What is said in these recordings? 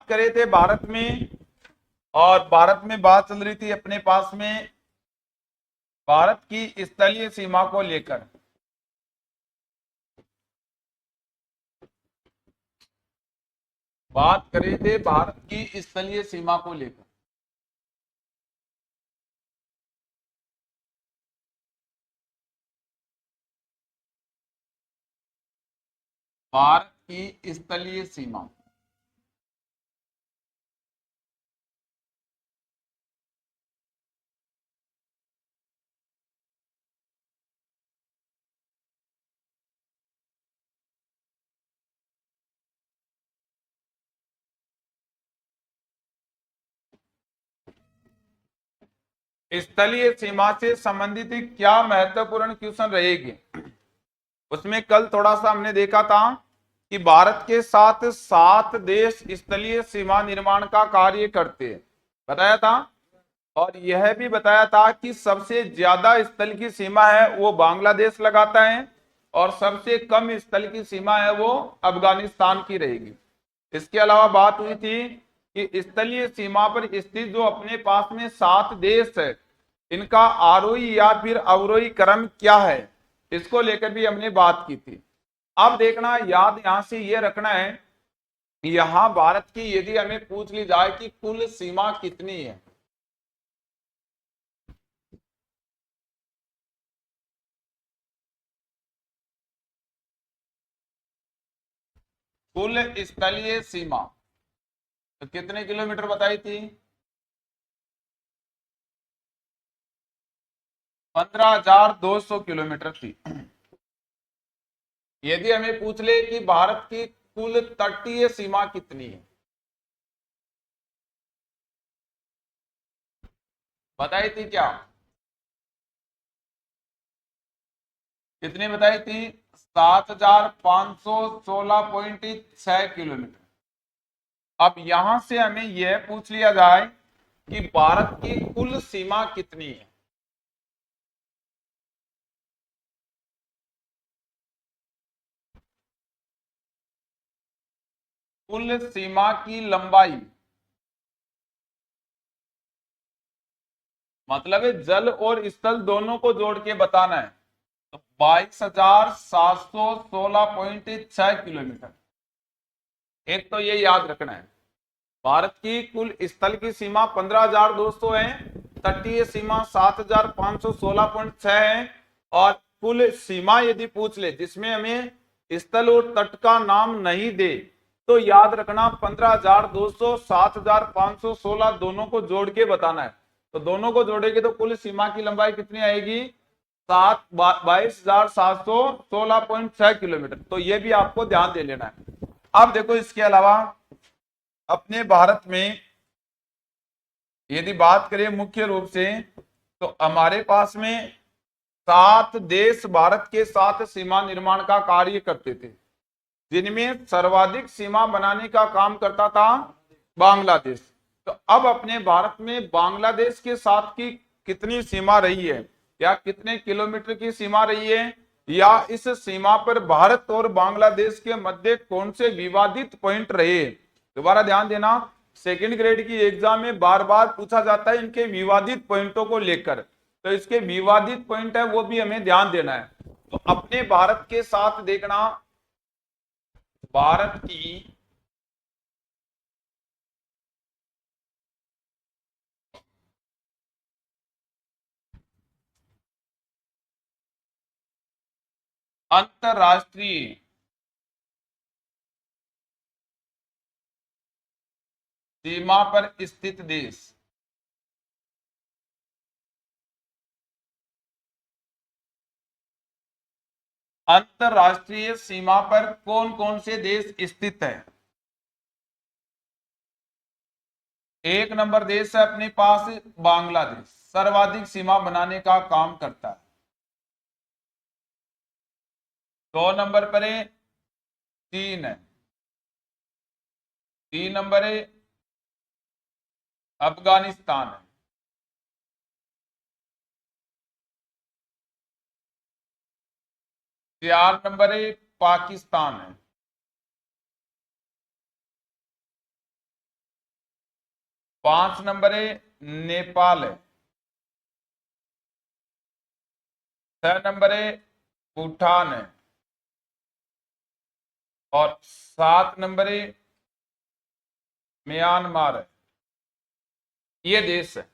करे थे भारत में, और भारत में बात चल रही थी अपने पास में भारत की स्थलीय सीमा को लेकर। बात करे थे भारत की स्थलीय सीमा को लेकर। भारत की स्थलीय सीमा, स्थलीय सीमा से संबंधित क्या महत्वपूर्ण क्वेश्चन रहेगी, उसमें कल थोड़ा सा हमने देखा था कि भारत के साथ 7 देश स्थलीय सीमा निर्माण का कार्य करते हैं, बताया था। और यह भी बताया था कि सबसे ज्यादा स्थल की सीमा है वो बांग्लादेश लगाता है, और सबसे कम स्थल की सीमा है वो अफगानिस्तान की रहेगी। इसके अलावा बात हुई थी कि स्थलीय सीमा पर स्थित जो अपने पास में 7 देश है, इनका आरोही या फिर अवरोही क्रम क्या है, इसको लेकर भी हमने बात की थी। अब देखना, याद यहां से ये रखना है, यहां भारत की यदि हमें पूछ ली जाए कि कुल सीमा कितनी है, कुल स्थलीय सीमा तो कितने किलोमीटर बताई थी? 15,200 किलोमीटर थी। यदि हमें पूछ ले कि भारत की कुल तटीय सीमा कितनी है, बताई थी क्या? कितनी बताई थी? 7,516.6 किलोमीटर। अब यहां से हमें यह पूछ लिया जाए कि भारत की कुल सीमा कितनी है, कुल सीमा की लंबाई, मतलब है जल और स्थल दोनों को जोड़ के बताना है, तो 22,716.6 किलोमीटर। एक तो ये याद रखना है, भारत की कुल स्थल की सीमा 15,200 है, तटीय सीमा 7,516.6 है, और कुल सीमा यदि पूछ ले जिसमें हमें स्थल और तट का नाम नहीं दे, तो याद रखना 15,200 7,516 दोनों को जोड़ के बताना है। तो दोनों को जोड़ेंगे तो कुल सीमा की लंबाई कितनी आएगी? 22,716.6 किलोमीटर। तो ये भी आपको ध्यान दे लेना है। अब देखो, इसके अलावा अपने भारत में यदि बात करें मुख्य रूप से, तो हमारे पास में 7 देश भारत के साथ सीमा निर्माण का कार्य करते थे, जिनमें सर्वाधिक सीमा बनाने का काम करता था बांग्लादेश। तो अब अपने भारत में बांग्लादेश के साथ की कितनी सीमा रही है, या कितने किलोमीटर की सीमा रही है, या इस सीमा पर भारत और बांग्लादेश के मध्य कौन से विवादित पॉइंट रहे? दोबारा ध्यान देना, सेकंड ग्रेड की एग्जाम में बार बार पूछा जाता है इनके विवादित पॉइंटों को लेकर, तो इसके विवादित पॉइंट है वो भी हमें ध्यान देना है। तो अपने भारत के साथ देखना, भारत की अंतरराष्ट्रीय सीमा पर स्थित देश, अंतरराष्ट्रीय सीमा पर कौन कौन से देश स्थित है? एक नंबर देश है अपने पास बांग्लादेश, सर्वाधिक सीमा बनाने का काम करता है। 2 नंबर पर है चीन है। 3 नंबर है अफगानिस्तान है। 4 नंबर है पाकिस्तान है। 5 नंबर है नेपाल है, 6 नंबर है भूटान है, और 7 नंबर है म्यांमार है। ये देश है।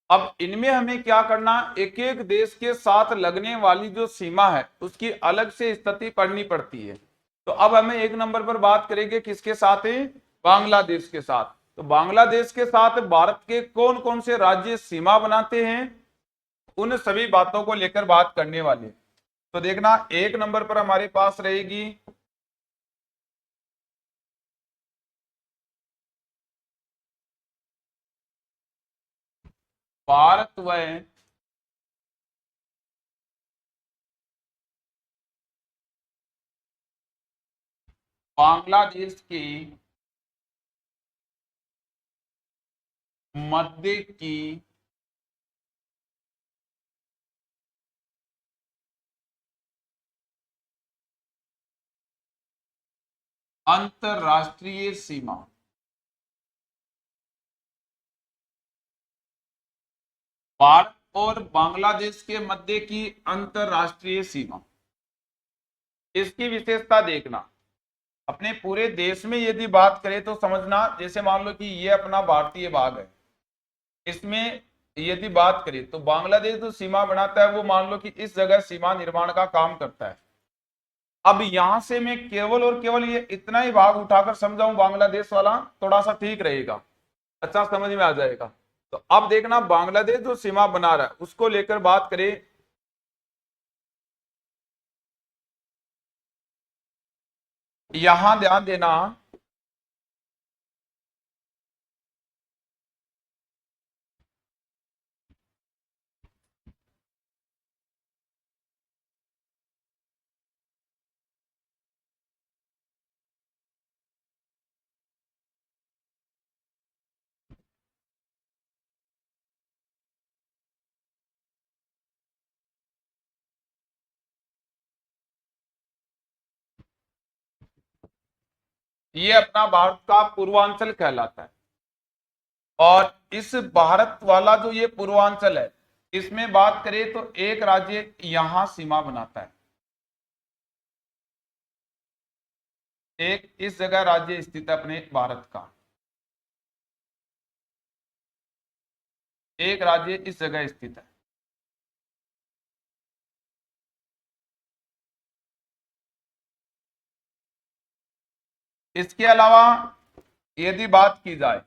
अब इनमें हमें क्या करना, एक एक देश के साथ लगने वाली जो सीमा है उसकी अलग से स्थिति पढ़नी पड़ती है। तो अब हमें एक नंबर पर बात करेंगे किसके साथ है, बांग्लादेश के साथ। तो बांग्लादेश के साथ भारत के कौन कौन से राज्य सीमा बनाते हैं, उन सभी बातों को लेकर बात करने वाले। तो देखना एक नंबर पर हमारे पास रहेगी भारत व बांग्लादेश की मध्य की अंतरराष्ट्रीय सीमा। भारत और बांग्लादेश के मध्य की अंतरराष्ट्रीय सीमा, इसकी विशेषता देखना। अपने पूरे देश में यदि बात करें तो समझना, जैसे मान लो कि ये अपना भारतीय भाग है, इसमें यदि बात करें तो बांग्लादेश जो सीमा बनाता है वो मान लो कि इस जगह सीमा निर्माण का काम करता है। अब यहां से मैं केवल और केवल ये इतना ही भाग उठाकर समझाऊं बांग्लादेश वाला, थोड़ा सा ठीक रहेगा, अच्छा समझ में आ जाएगा। तो अब देखना बांग्लादेश जो सीमा बना रहा है उसको लेकर बात करें, यहां ध्यान देना ये अपना भारत का पूर्वांचल कहलाता है। और इस भारत वाला जो ये पूर्वांचल है, इसमें बात करें तो एक राज्य यहां सीमा बनाता है, एक इस जगह राज्य स्थित है अपने भारत का, एक राज्य इस जगह स्थित है। इसके अलावा यदि बात की जाए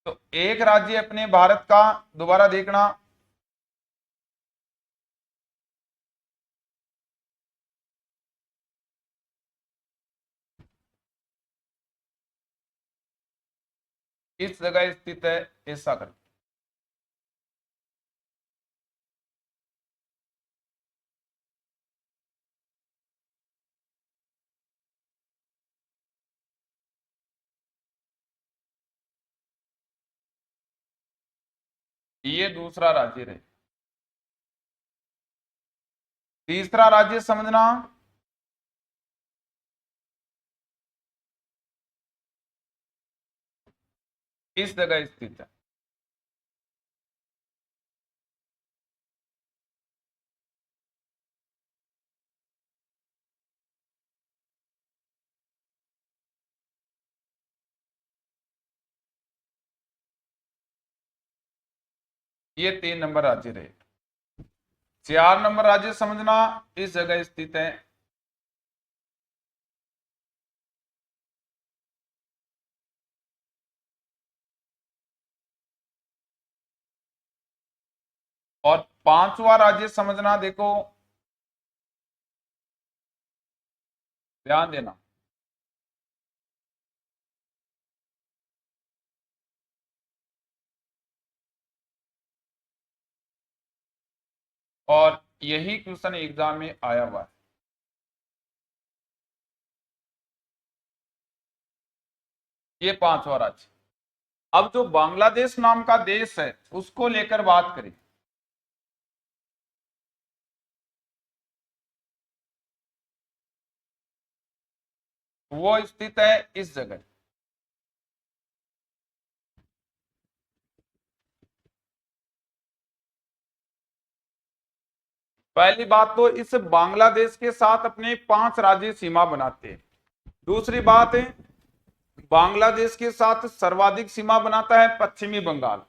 तो एक राज्य अपने भारत का, दोबारा देखना, इस जगह स्थित है, ऐसा कर। ये दूसरा राज्य रहे। तीसरा राज्य समझना, इस जगह स्थित है। ये 3 नंबर राज्य रहे। 4 नंबर राज्य समझना, इस जगह स्थित है। और 5वां राज्य समझना, देखो ध्यान देना, और यही क्वेश्चन एग्जाम में आया हुआ है। ये 5वां राज्य। अब जो बांग्लादेश नाम का देश है उसको लेकर बात करें, वो स्थित है इस जगह। पहली बात तो इस बांग्लादेश के साथ अपने 5 राज्य सीमा बनाते हैं। दूसरी बात है, बांग्लादेश के साथ सर्वाधिक सीमा बनाता है पश्चिमी बंगाल।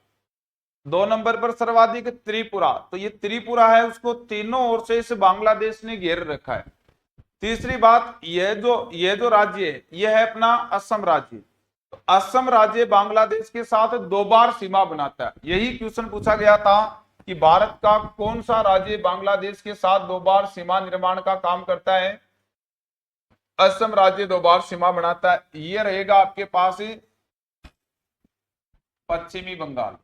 2 नंबर पर सर्वाधिक त्रिपुरा, तो ये त्रिपुरा है उसको तीनों ओर से इस बांग्लादेश ने घेर रखा है। तीसरी बात, यह जो राज्य है यह है अपना असम राज्य। तो असम राज्य बांग्लादेश के साथ 2 बार सीमा बनाता है। यही क्वेश्चन पूछा गया था कि भारत का कौन सा राज्य बांग्लादेश के साथ 2 बार सीमा निर्माण का काम करता है। असम राज्य 2 बार सीमा बनाता है। ये रहेगा आपके पास ही पश्चिमी बंगाल।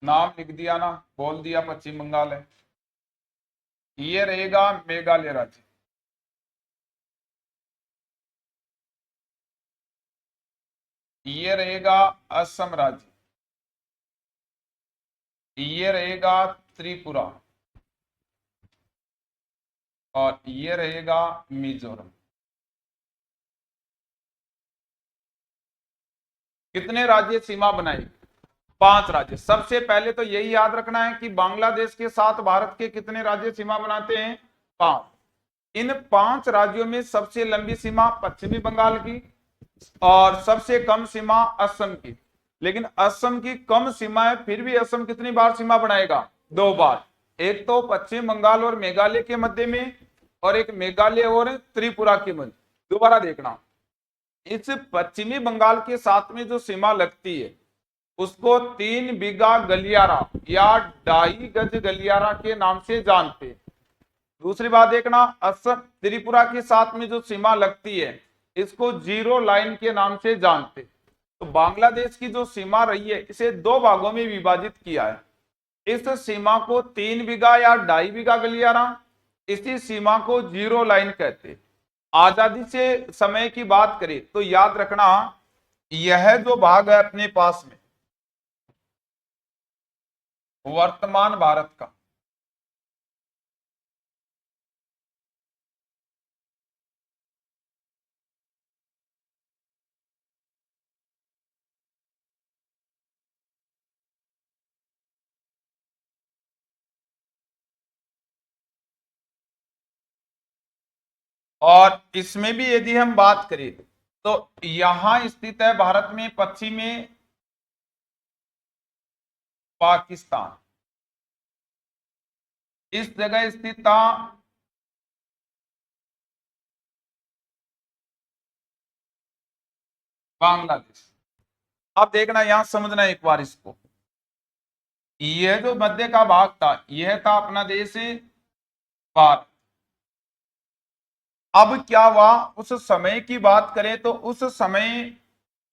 नाम लिख दिया ना, बोल दिया पश्चिम बंगाल है। ये रहेगा मेघालय राज्य। ये रहेगा असम राज्य। ये रहेगा त्रिपुरा और ये रहेगा मिजोरम। कितने राज्य सीमा बनाएंगे? 5 राज्य। सबसे पहले तो यही याद रखना है कि बांग्लादेश के साथ भारत के कितने राज्य सीमा बनाते हैं? 5। इन 5 राज्यों में सबसे लंबी सीमा पश्चिमी बंगाल की और सबसे कम सीमा असम की। लेकिन असम की कम सीमा है, फिर भी असम कितनी बार सीमा बनाएगा? 2 बार। एक तो पश्चिम बंगाल और मेघालय के मध्य में और एक मेघालय और त्रिपुरा के मध्य। दोबारा देखना, इस पश्चिमी बंगाल के साथ में जो सीमा लगती है उसको 3 बीघा गलियारा या 2.5 गज गलियारा के नाम से जानते हैं। दूसरी बात देखना, असम त्रिपुरा के साथ में जो सीमा लगती है इसको 0 लाइन के नाम से जानते। तो बांग्लादेश की जो सीमा रही है इसे 2 भागों में विभाजित किया है। इस सीमा को 3 बीघा या 2.5 बीघा गलियारा, इसी सीमा को 0 लाइन कहते। आजादी से समय की बात करें तो याद रखना, यह जो भाग है अपने पास में वर्तमान भारत का, और इसमें भी यदि हम बात करें तो यहां स्थित है भारत में पश्चिम में पाकिस्तान, इस जगह स्थित था बांग्लादेश। अब देखना, यहां समझना एक बार इसको, यह जो मध्य का भाग था यह था अपना देश भारत। अब क्या हुआ, उस समय की बात करें तो उस समय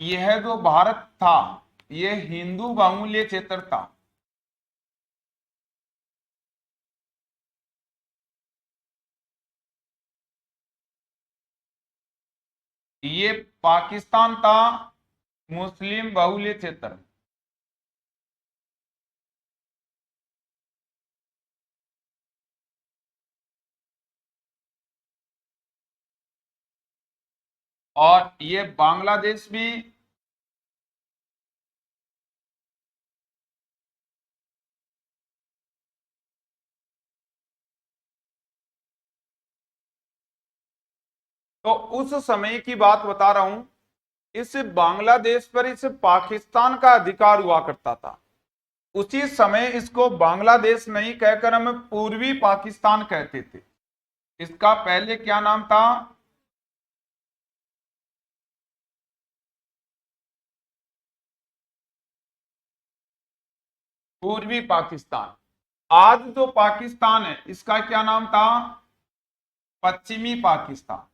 यह जो भारत था यह हिंदू बाहुल्य क्षेत्र था। ये पाकिस्तान था मुस्लिम बाहुल्य क्षेत्र। और ये बांग्लादेश भी तो उस समय की बात बता रहा हूं, इस बांग्लादेश पर इस पाकिस्तान का अधिकार हुआ करता था। उसी समय इसको बांग्लादेश नहीं कहकर हम पूर्वी पाकिस्तान कहते थे। इसका पहले क्या नाम था? पूर्वी पाकिस्तान। आज जो पाकिस्तान है इसका क्या नाम था? पश्चिमी पाकिस्तान।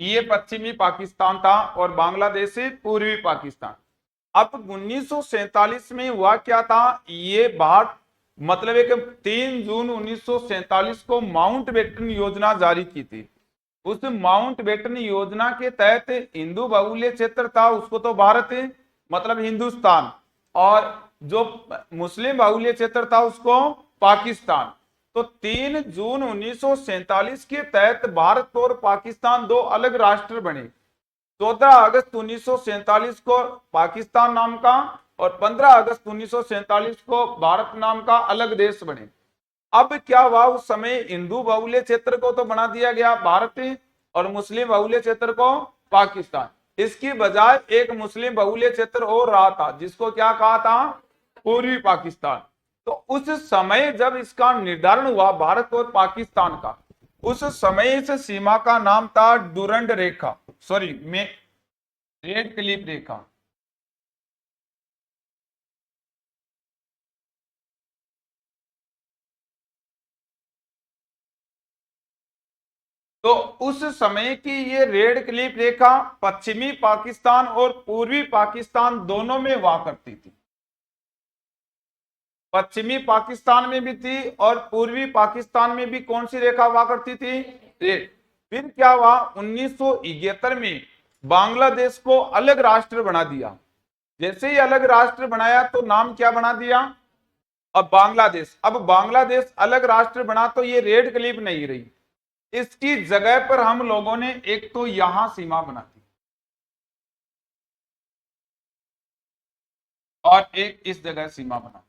ये पश्चिमी पाकिस्तान था और बांग्लादेश से पूर्वी पाकिस्तान। अब 1947 में हुआ क्या था, ये बात मतलब एक 3 जून 1947 को माउंटबेटन योजना जारी की थी। उस माउंटबेटन योजना के तहत हिंदू बाहुल्य क्षेत्र था उसको तो भारत मतलब हिंदुस्तान, और जो मुस्लिम बाहुल्य क्षेत्र था उसको पाकिस्तान। तो 3 जून 1947 के तहत भारत और पाकिस्तान 2 अलग राष्ट्र बने। 14 अगस्त 1947 को पाकिस्तान नाम का और 15 अगस्त 1947 को भारत नाम का अलग देश बने। अब क्या हुआ, उस समय हिंदू बहुल्य क्षेत्र को तो बना दिया गया भारत और मुस्लिम बहुल्य क्षेत्र को पाकिस्तान। इसकी बजाय एक मुस्लिम बहुल्य क्षेत्र और रहा था जिसको क्या कहा था, पूर्वी पाकिस्तान। तो उस समय जब इसका निर्धारण हुआ भारत और पाकिस्तान का, उस समय इस सीमा का नाम था डुरंड रेखा, सॉरी में रेड क्लिफ रेखा। तो उस समय की ये रेड क्लिफ रेखा पश्चिमी पाकिस्तान और पूर्वी पाकिस्तान दोनों में हुआ करती थी। पश्चिमी पाकिस्तान में भी थी और पूर्वी पाकिस्तान में भी कौन सी रेखा हुआ करती थी, रेड। फिर क्या हुआ, 1971 में बांग्लादेश को अलग राष्ट्र बना दिया। जैसे ही अलग राष्ट्र बनाया तो नाम क्या बना दिया, अब बांग्लादेश। अब बांग्लादेश अलग राष्ट्र बना तो ये रेड क्लिफ नहीं रही, इसकी जगह पर हम लोगों ने एक तो यहां सीमा बना दी और एक इस जगह सीमा बना।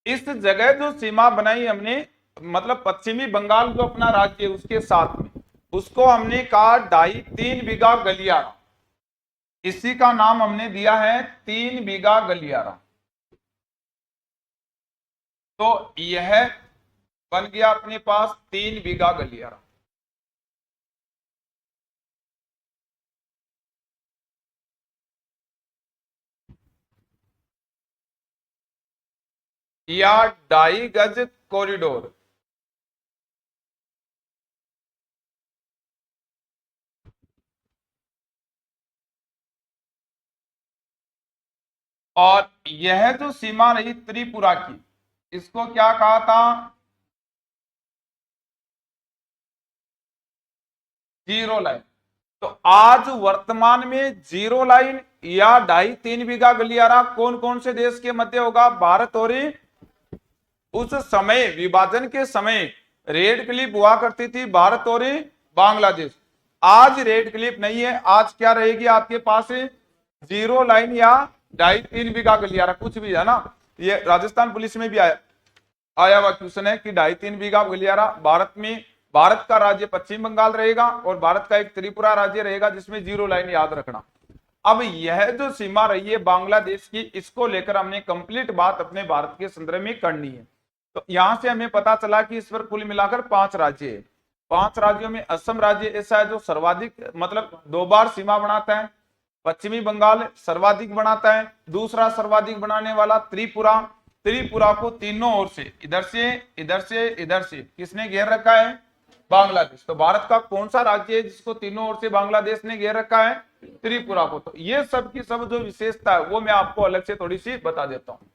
इस जगह जो सीमा बनाई हमने, मतलब पश्चिमी बंगाल जो अपना राज्य है उसके साथ में, उसको हमने कहा 2.5-3 बीघा गलियारा। इसी का नाम हमने दिया है 3 बीघा गलियारा। तो यह बन गया अपने पास 3 बीघा गलियारा। या 2.5 गज कॉरिडोर। और यह जो सीमा रही त्रिपुरा की, इसको क्या कहा था, जीरो लाइन। तो आज वर्तमान में जीरो लाइन या 2.5-3 बीघा गलियारा कौन कौन से देश के मध्य होगा, भारत और उस समय विभाजन के समय रेड क्लिफ हुआ करती थी भारत और बांग्लादेश। आज रेड क्लिफ नहीं है, आज क्या रहेगी आपके पास, जीरो लाइन या 2.5-3 बीघा गलियारा, कुछ भी है ना। ये राजस्थान पुलिस में भी आया हुआ क्वेश्चन है कि 2.5-3 बीघा गलियारा। भारत में, भारत का राज्य पश्चिम बंगाल रहेगा और भारत का एक त्रिपुरा राज्य रहेगा जिसमें जीरो लाइन याद रखना। अब यह जो सीमा रही है बांग्लादेश की, इसको लेकर हमने कंप्लीट बात अपने भारत के संदर्भ में करनी है। तो यहां से हमें पता चला कि इस पर कुल मिलाकर 5 राज्य है। 5 राज्यों में असम राज्य ऐसा है जो सर्वाधिक, मतलब 2 बार सीमा बनाता है। पश्चिमी बंगाल सर्वाधिक बनाता है। दूसरा सर्वाधिक बनाने वाला त्रिपुरा। त्रिपुरा को तीनों ओर से, इधर से, इधर से, इधर से किसने घेर रखा है, बांग्लादेश। तो भारत का कौन सा राज्य है जिसको तीनों ओर से बांग्लादेश ने घेर रखा है, त्रिपुरा को। तो ये सब की सब जो विशेषता है वो मैं आपको अलग से थोड़ी सी बता देता हूं।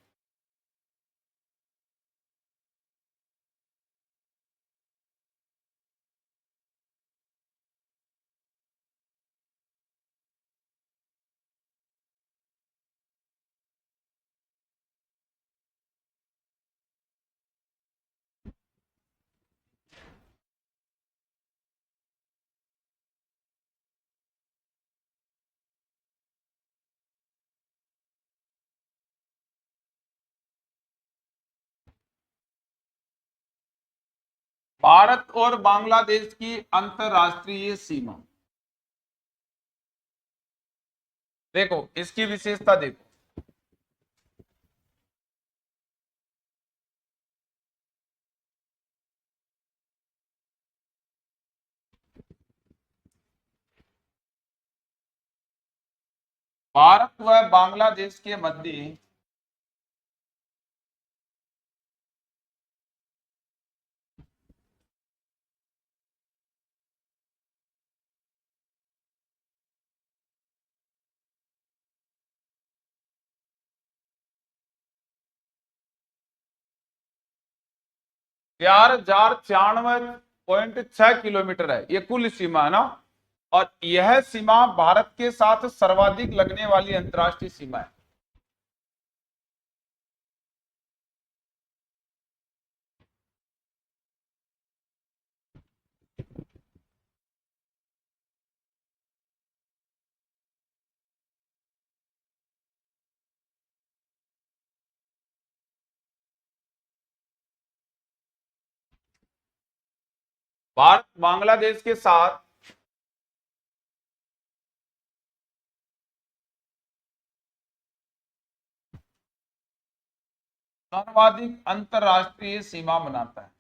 भारत और बांग्लादेश की अंतरराष्ट्रीय सीमा, देखो इसकी विशेषता देखो। भारत व बांग्लादेश के मध्य 4094.6 किलोमीटर है, ये कुल सीमा है ना। और यह सीमा भारत के साथ सर्वाधिक लगने वाली अंतर्राष्ट्रीय सीमा है। भारत बांग्लादेश के साथ सर्वाधिक अंतरराष्ट्रीय सीमा बनाता है।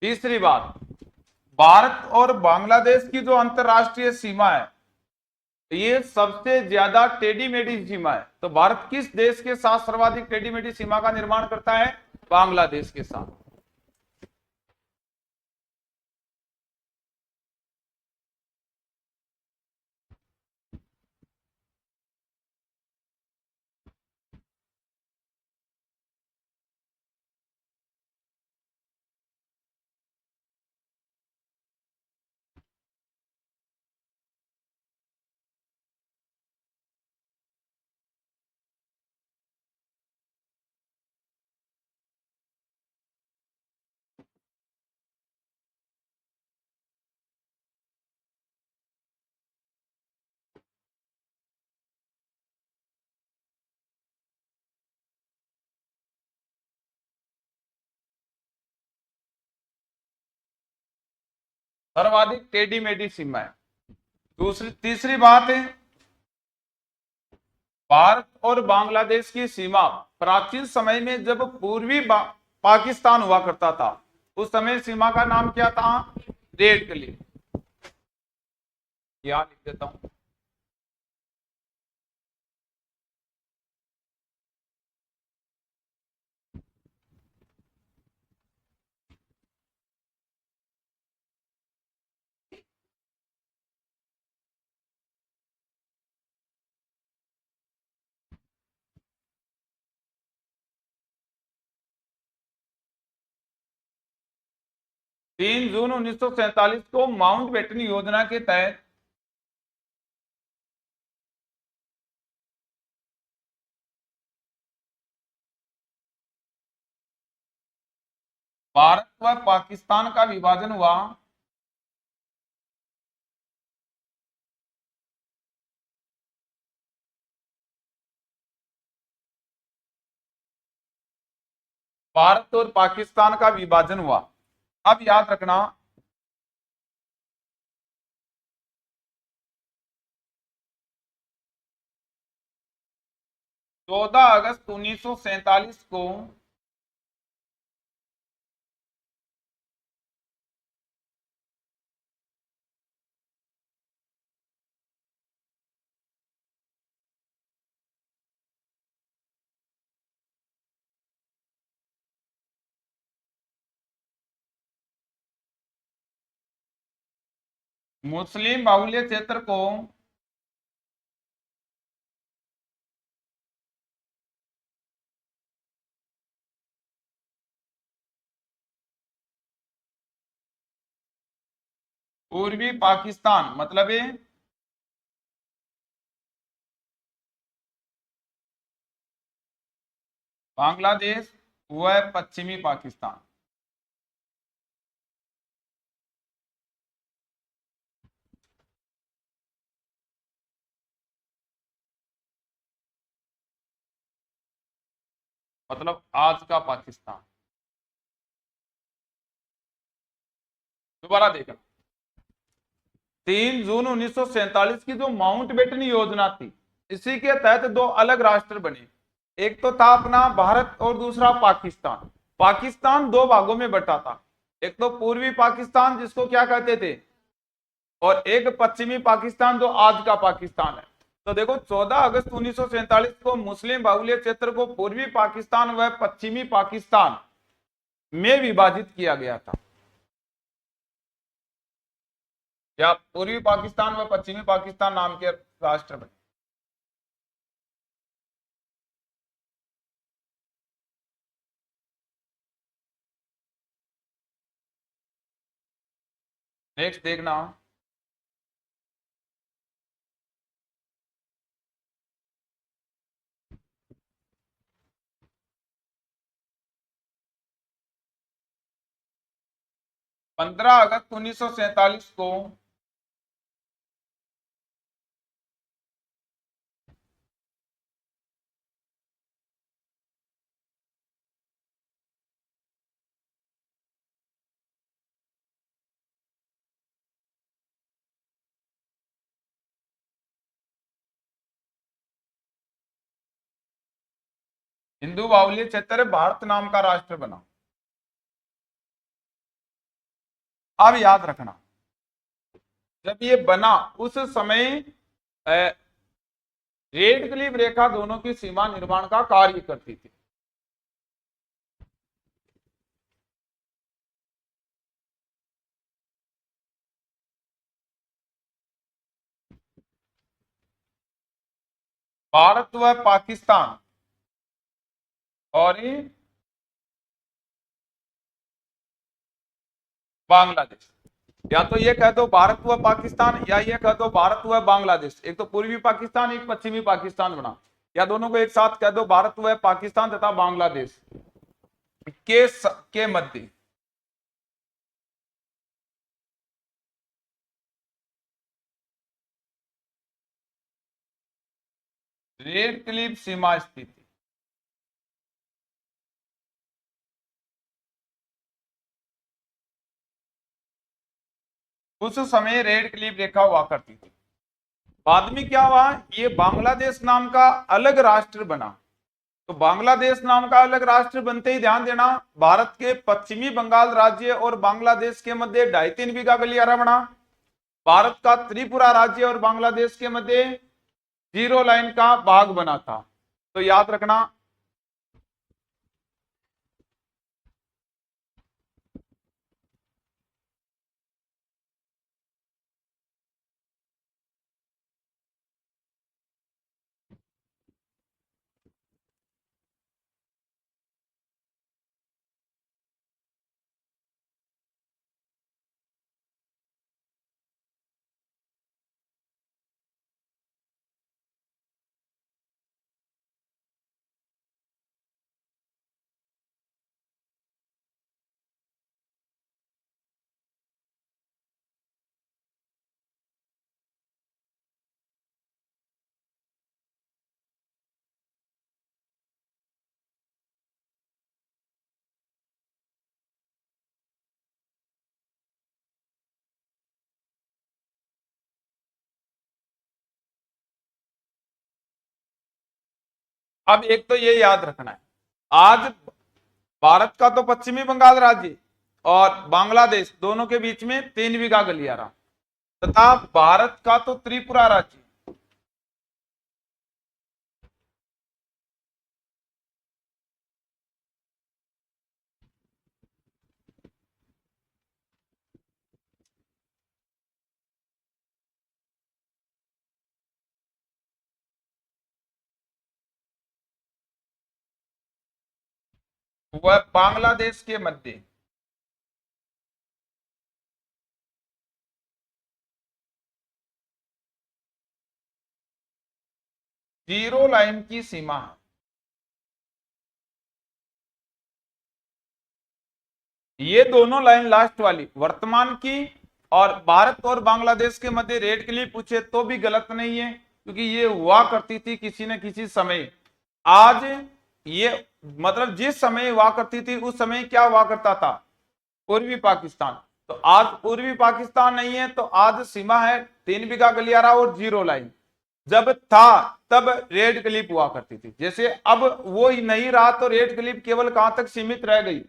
तीसरी बात, भारत और बांग्लादेश की जो अंतरराष्ट्रीय सीमा है ये सबसे ज्यादा टेढ़ी मेढ़ी सीमा है। तो भारत किस देश के साथ सर्वाधिक टेढ़ी मेढ़ी सीमा का निर्माण करता है? बांग्लादेश के साथ। सर्वाधिक टेढ़ी मेढ़ी सीमा है। तीसरी बात है, भारत और बांग्लादेश की सीमा प्राचीन समय में जब पूर्वी पाकिस्तान हुआ करता था उस समय सीमा का नाम क्या था? Red Cliff. यहां लिख देता हूं। तीन जून 1947 को माउंटबेटन योजना के तहत भारत व पाकिस्तान का विभाजन हुआ। भारत और पाकिस्तान का विभाजन हुआ। अब याद रखना, 14 अगस्त 1947 को मुस्लिम बाहुल्य क्षेत्र को पूर्वी पाकिस्तान मतलब है बांग्लादेश व पश्चिमी पाकिस्तान। मतलब आज का पाकिस्तान। दोबारा देखना, 3 जून 1947 की जो माउंटबेटन योजना थी इसी के तहत दो अलग राष्ट्र बने। एक तो था अपना भारत और दूसरा पाकिस्तान। पाकिस्तान दो भागों में बटा था, एक तो पूर्वी पाकिस्तान जिसको क्या कहते थे, और एक पश्चिमी पाकिस्तान जो आज का पाकिस्तान है। तो देखो 14 अगस्त 1947 को मुस्लिम बाहुल्य क्षेत्र को पूर्वी पाकिस्तान व पश्चिमी पाकिस्तान में विभाजित किया गया था। क्या पूर्वी पाकिस्तान व पश्चिमी पाकिस्तान नाम के राष्ट्र बने। नेक्स्ट देखना, 15 अगस्त 1947 को हिंदू बाहुल्य क्षेत्र भारत नाम का राष्ट्र बना। अब याद रखना, जब ये बना उस समय रेड क्लिफ रेखा दोनों की सीमा निर्माण का कार्य करती थी। भारत व पाकिस्तान और बांग्लादेश, या तो ये कह दो भारत व पाकिस्तान, या ये कह दो भारत व बांग्लादेश। एक तो पूर्वी पाकिस्तान, एक पश्चिमी पाकिस्तान बना, या दोनों को एक साथ कह दो भारत व पाकिस्तान तथा बांग्लादेश के मध्य रेड क्लिफ सीमा स्थित थी। उस समय रेड क्लिफ रेखा हुआ करती थी। बाद में क्या हुआ, ये बांग्लादेश नाम का अलग राष्ट्र बना। तो बांग्लादेश नाम का अलग राष्ट्र बनते ही ध्यान देना, भारत के पश्चिमी बंगाल राज्य और बांग्लादेश के मध्य 2.5-3 बीघा गलियारा बना। भारत का त्रिपुरा राज्य और बांग्लादेश के मध्य जीरो लाइन का भाग बना था। तो याद रखना, अब एक तो ये याद रखना है, आज भारत का तो पश्चिमी बंगाल राज्य और बांग्लादेश दोनों के बीच में 3 बीघा गलियारा, तथा भारत का तो त्रिपुरा राज्य, वह बांग्लादेश के मध्य जीरो लाइन की सीमा है। ये दोनों लाइन लास्ट वाली वर्तमान की, और भारत और बांग्लादेश के मध्य रेड के लिए पूछे तो भी गलत नहीं है, क्योंकि ये हुआ करती थी किसी न किसी समय। आज ये मतलब जिस समय हुआ करती थी उस समय क्या हुआ करता था, पूर्वी पाकिस्तान। तो आज पूर्वी पाकिस्तान नहीं है, तो आज सीमा है 3 बीघा गलियारा और जीरो लाइन। जब था तब रेड क्लिप हुआ करती थी, जैसे अब वो ही नहीं रहा तो रेड क्लिप केवल कहां तक सीमित रह गई,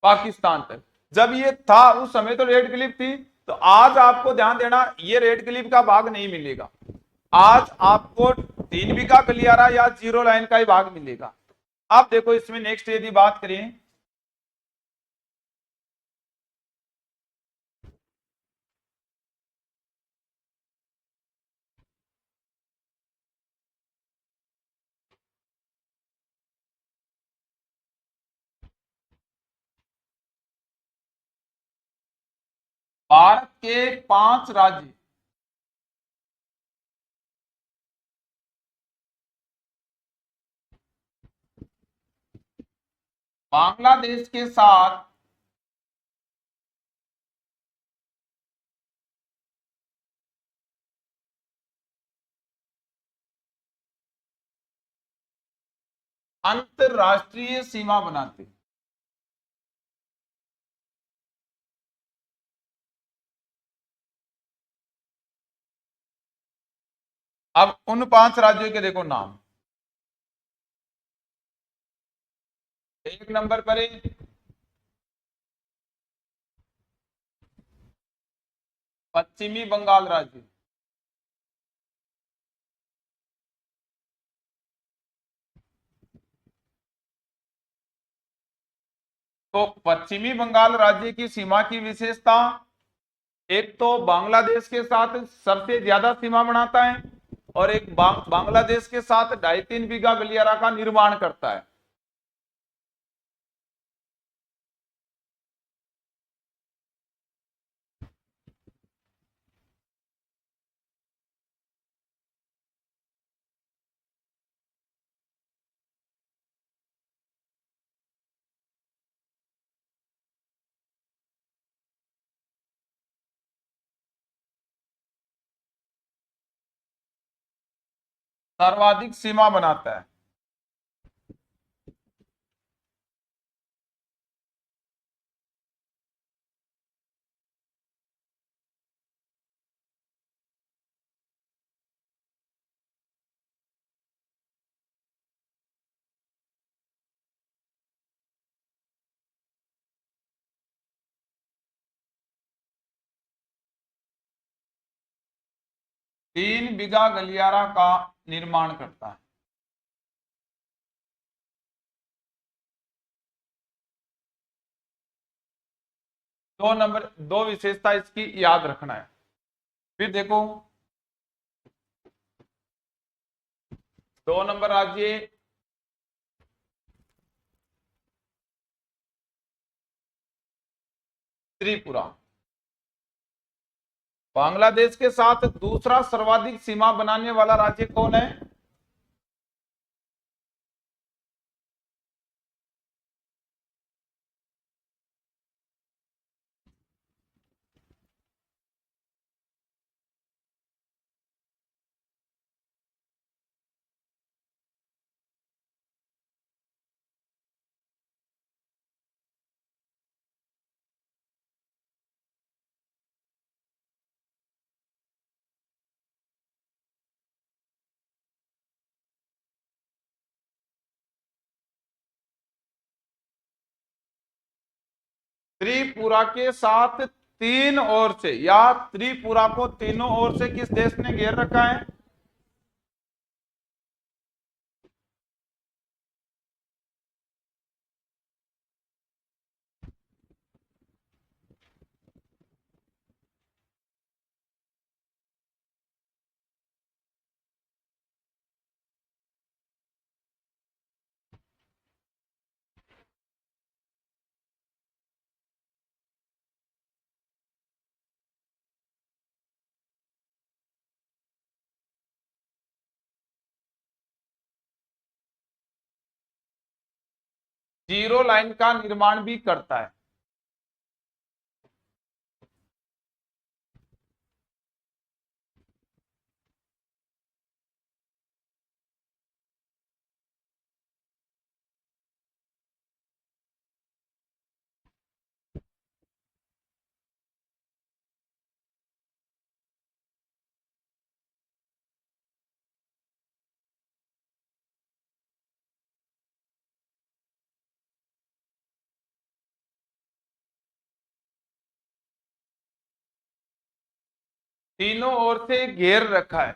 पाकिस्तान तक। जब ये था उस समय तो रेड क्लिप थी। तो आज आपको ध्यान देना, ये रेड क्लिप का भाग नहीं मिलेगा। आज आपको 3 बीघा गलियारा या जीरो लाइन का ही भाग मिलेगा। आप देखो इसमें नेक्स्ट यदि बात करें, भारत के 5 राज्य बांग्लादेश के साथ अंतरराष्ट्रीय सीमा बनाते। अब उन 5 राज्यों के देखो नाम, एक नंबर पर है पश्चिमी बंगाल राज्य। तो पश्चिमी बंगाल राज्य की सीमा की विशेषता, एक तो बांग्लादेश के साथ सबसे ज्यादा सीमा बनाता है, और एक बांग्लादेश के साथ 2.5-3 बीघा गलियारा का निर्माण करता है। सर्वाधिक सीमा बनाता है। 3 बीघा गलियारा का निर्माण करता है। 2 नंबर, 2 विशेषता इसकी याद रखना है। फिर देखो, 2 नंबर राज्य त्रिपुरा। बांग्लादेश के साथ दूसरा सर्वाधिक सीमा बनाने वाला राज्य कौन है? त्रिपुरा के साथ तीन ओर से, या त्रिपुरा को तीनों ओर से किस देश ने घेर रखा है? जीरो लाइन का निर्माण भी करता है। तीनों ओर से घेर रखा है।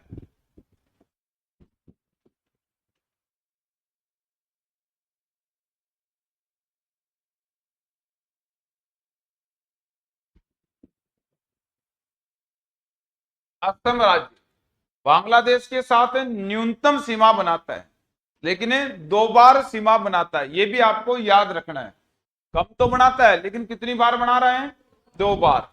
असम राज्य बांग्लादेश के साथ न्यूनतम सीमा बनाता है, लेकिन ये 2 बार सीमा बनाता है, ये भी आपको याद रखना है। कम तो बनाता है, लेकिन कितनी बार बना रहे हैं? 2 बार।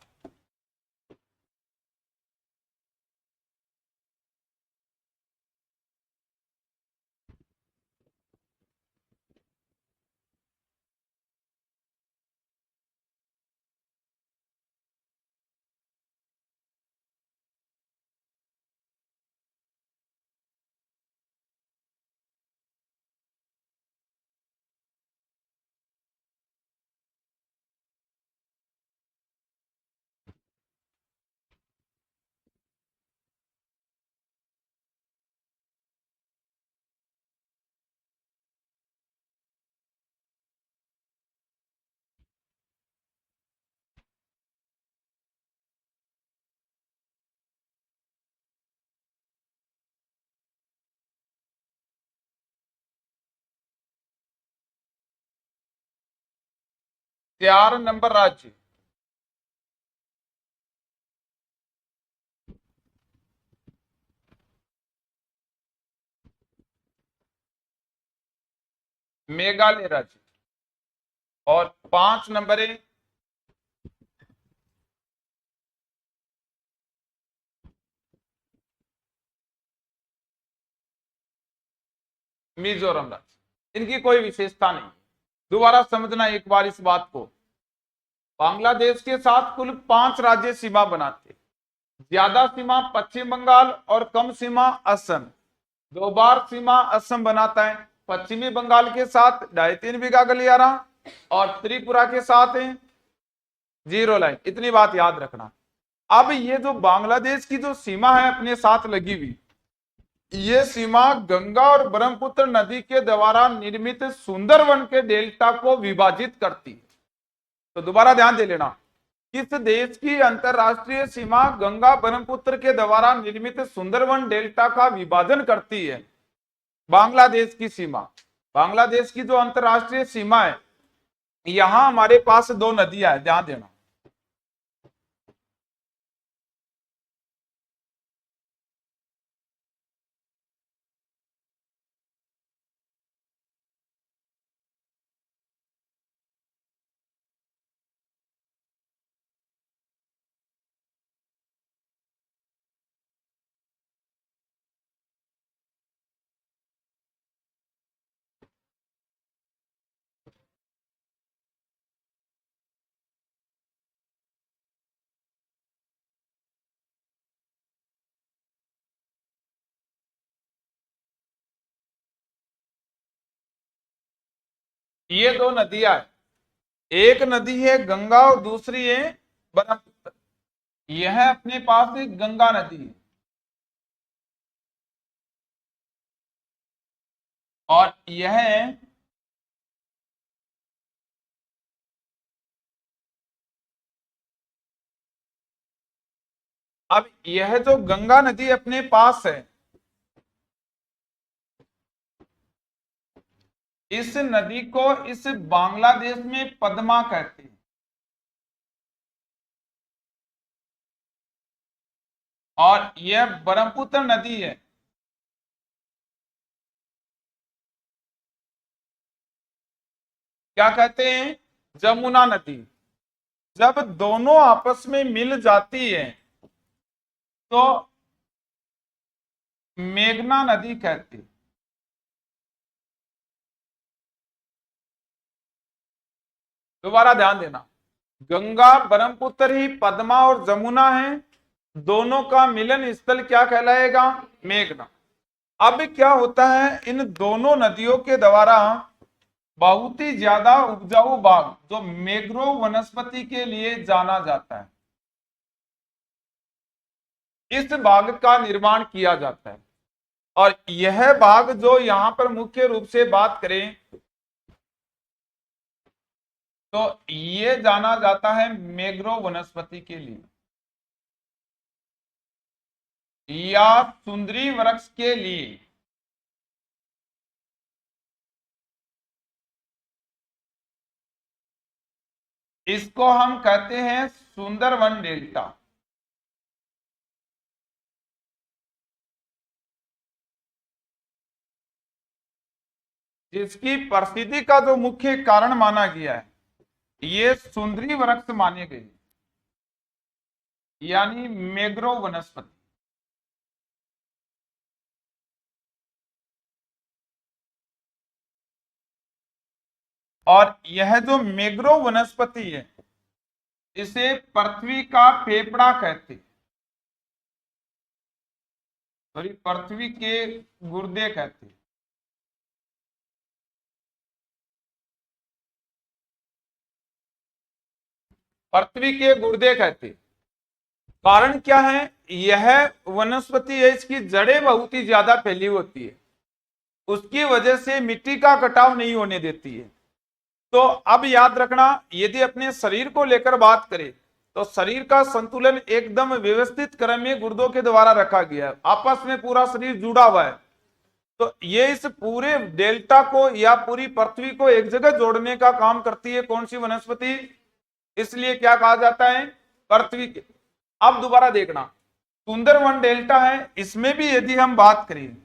4 नंबर राज्य, मेघालय राज्य। और 5 नंबर है मिजोरम राज्य। इनकी कोई विशेषता नहीं। दोबारा समझना एक बार इस बात को, बांग्लादेश के साथ कुल 5 राज्य सीमा बनाते, ज्यादा सीमा पश्चिम बंगाल और कम सीमा असम। 2 बार सीमा असम बनाता है, पश्चिमी बंगाल के साथ 2.5-3 बीघा गलियारा और त्रिपुरा के साथ है 0 लाइन। इतनी बात याद रखना। अब ये जो बांग्लादेश की जो सीमा है अपने साथ लगी हुई, ये सीमा गंगा और ब्रह्मपुत्र नदी के द्वारा निर्मित सुंदरवन के डेल्टा को विभाजित करती है। तो दोबारा ध्यान दे लेना, किस देश की अंतरराष्ट्रीय सीमा गंगा ब्रह्मपुत्र के द्वारा निर्मित सुंदरवन डेल्टा का विभाजन करती है? बांग्लादेश की सीमा। बांग्लादेश की जो अंतरराष्ट्रीय सीमा है, यहां हमारे पास 2 नदियां हैं, ध्यान देना। ये 2 नदियां हैं, एक नदी है गंगा और दूसरी है ब्रह्मपुत्र। यह अपने पास एक गंगा नदी है और यह अब यह जो गंगा नदी अपने पास है, इस नदी को इस बांग्लादेश में पद्मा कहते हैं। और यह ब्रह्मपुत्र नदी है, क्या कहते हैं? जमुना नदी। जब दोनों आपस में मिल जाती है तो मेघना नदी कहती। दोबारा ध्यान देना, गंगा ब्रह्मपुत्र ही पद्मा और जमुना है, दोनों का मिलन स्थल क्या कहलाएगा? मेघना। अब क्या होता है, इन दोनों नदियों के द्वारा बहुत ही ज्यादा उपजाऊ बाग जो मैंग्रोव वनस्पति के लिए जाना जाता है, इस बाग का निर्माण किया जाता है। और यह बाग जो यहां पर मुख्य रूप से बात करें तो ये जाना जाता है मैंग्रोव वनस्पति के लिए या सुंदरी वृक्ष के लिए। इसको हम कहते हैं सुंदरवन डेल्टा। जिसकी प्रसिद्धि का जो मुख्य कारण माना गया है, ये सुंदरी वृक्ष माने गए, यानी मैंग्रोव वनस्पति। और यह जो मैंग्रोव वनस्पति है, इसे पृथ्वी का फेफड़ा कहते हैं, सॉरी पृथ्वी के गुर्दे कहते हैं। पृथ्वी के गुर्दे कहते। कारण क्या है? यह वनस्पति है, इसकी जड़ें बहुत ही ज्यादा फैली होती है, उसकी वजह से मिट्टी का कटाव नहीं होने देती है। तो अब याद रखना, यदि अपने शरीर को लेकर बात करें तो शरीर का संतुलन एकदम व्यवस्थित क्रम में गुर्दों के द्वारा रखा गया है, आपस में पूरा शरीर जुड़ा हुआ है। तो ये इस पूरे डेल्टा को या पूरी पृथ्वी को एक जगह जोड़ने का काम करती है कौन सी वनस्पति, इसलिए क्या कहा जाता है, पृथ्वी के। अब दोबारा देखना, सुंदरवन डेल्टा है, इसमें भी यदि हम बात करें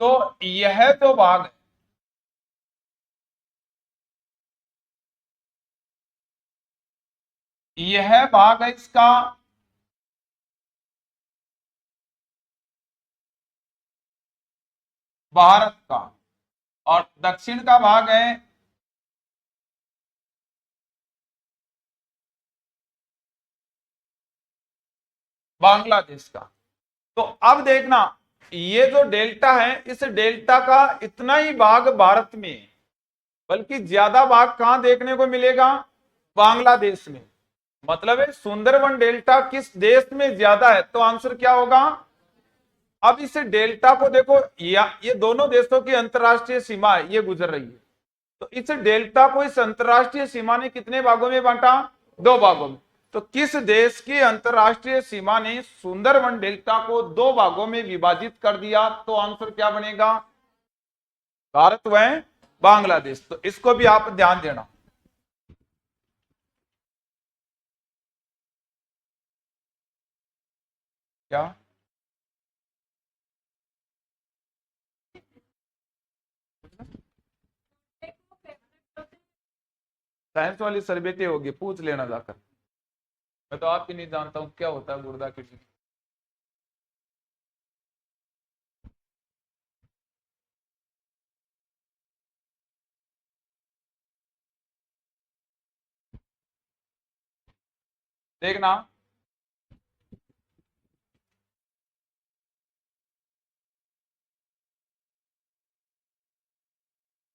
तो यह जो भाग है, यह भाग है इसका भारत का, और दक्षिण का भाग है बांग्लादेश का। तो अब देखना, ये जो डेल्टा है, इस डेल्टा का इतना ही भाग भारत में है, बल्कि ज्यादा भाग कहां देखने को मिलेगा, बांग्लादेश में। मतलब है सुंदरवन डेल्टा किस देश में ज्यादा है, तो आंसर क्या होगा। अब इस डेल्टा को देखो, ये दोनों देशों की अंतरराष्ट्रीय सीमा है, ये गुजर रही है। तो इस डेल्टा को इस अंतरराष्ट्रीय सीमा ने कितने भागों में बांटा, दो भागों में। तो किस देश की अंतरराष्ट्रीय सीमा ने सुंदरवन डेल्टा को दो भागों में विभाजित कर दिया, तो आंसर क्या बनेगा, भारत व बांग्लादेश। तो इसको भी आप ध्यान देना। क्या साइंस वाली सरबेते होगी, पूछ लेना जाकर। मैं तो आपकी नहीं जानता हूं क्या होता है गुर्दा किडनी। देखना,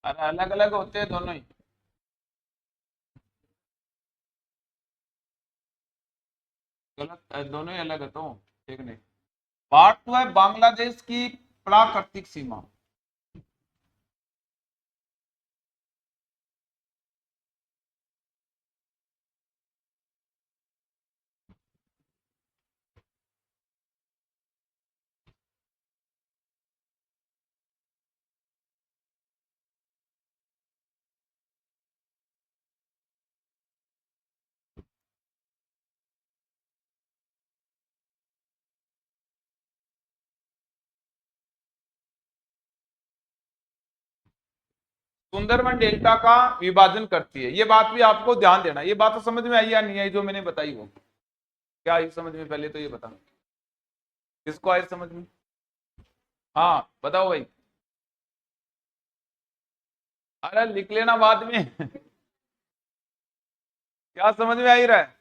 अरे अलग अलग होते हैं दोनों ही। गलत, दोनों ही अलग है तो ठीक नहीं। पार्ट टू है बांग्लादेश की प्राकृतिक सीमा। सुंदरवन डेल्टा का विभाजन करती है, ये बात भी आपको ध्यान देना। ये बात तो समझ में आई या नहीं आई जो मैंने बताई, वो क्या आई समझ में, पहले तो ये बता, किसको आई समझ में। हाँ बताओ भाई। अरे लिख लेना बाद में क्या समझ में आई रहा है,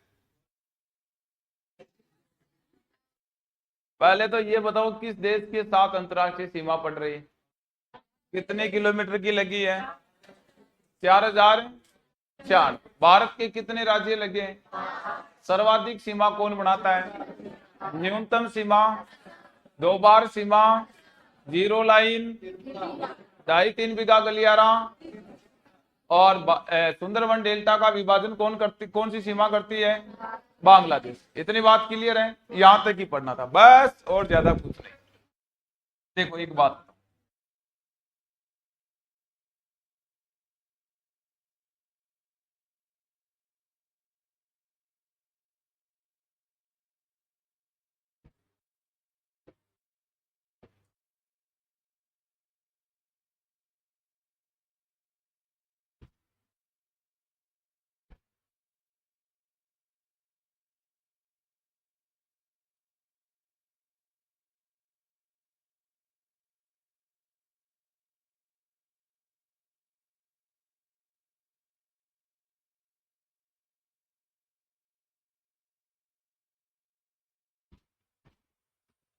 पहले तो ये बताओ किस देश के साथ अंतरराष्ट्रीय सीमा पड़ रही है, कितने किलोमीटर की लगी है, 4004। भारत के कितने राज्य लगे हैं, सर्वाधिक सीमा कौन बनाता है, न्यूनतम सीमा, दो बार सीमा, जीरो लाइन, 2.5-3 बीघा गलियारा, और सुंदरवन डेल्टा का विभाजन कौन सी सीमा करती है, बांग्लादेश। इतनी बात क्लियर है, यहां तक ही पढ़ना था बस, और ज्यादा कुछ नहीं। देखो एक बात,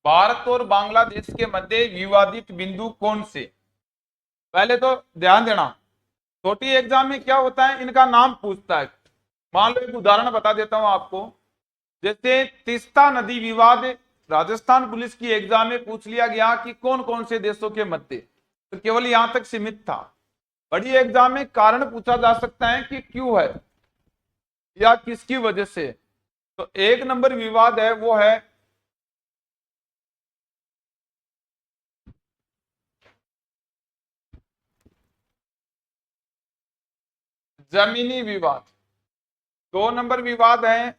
भारत और बांग्लादेश के मध्य विवादित बिंदु कौन से, पहले तो ध्यान देना, छोटी एग्जाम में क्या होता है, इनका नाम पूछता है। मान लो एक उदाहरण बता देता हूं आपको, जैसे तीस्ता नदी विवाद, राजस्थान पुलिस की एग्जाम में पूछ लिया गया कि कौन कौन से देशों के मध्य, तो केवल यहां तक सीमित था। बड़ी एग्जाम में कारण पूछा जा सकता है कि क्यों है या किसकी वजह से। तो एक नंबर विवाद है वो है जमीनी विवाद। दो नंबर विवाद है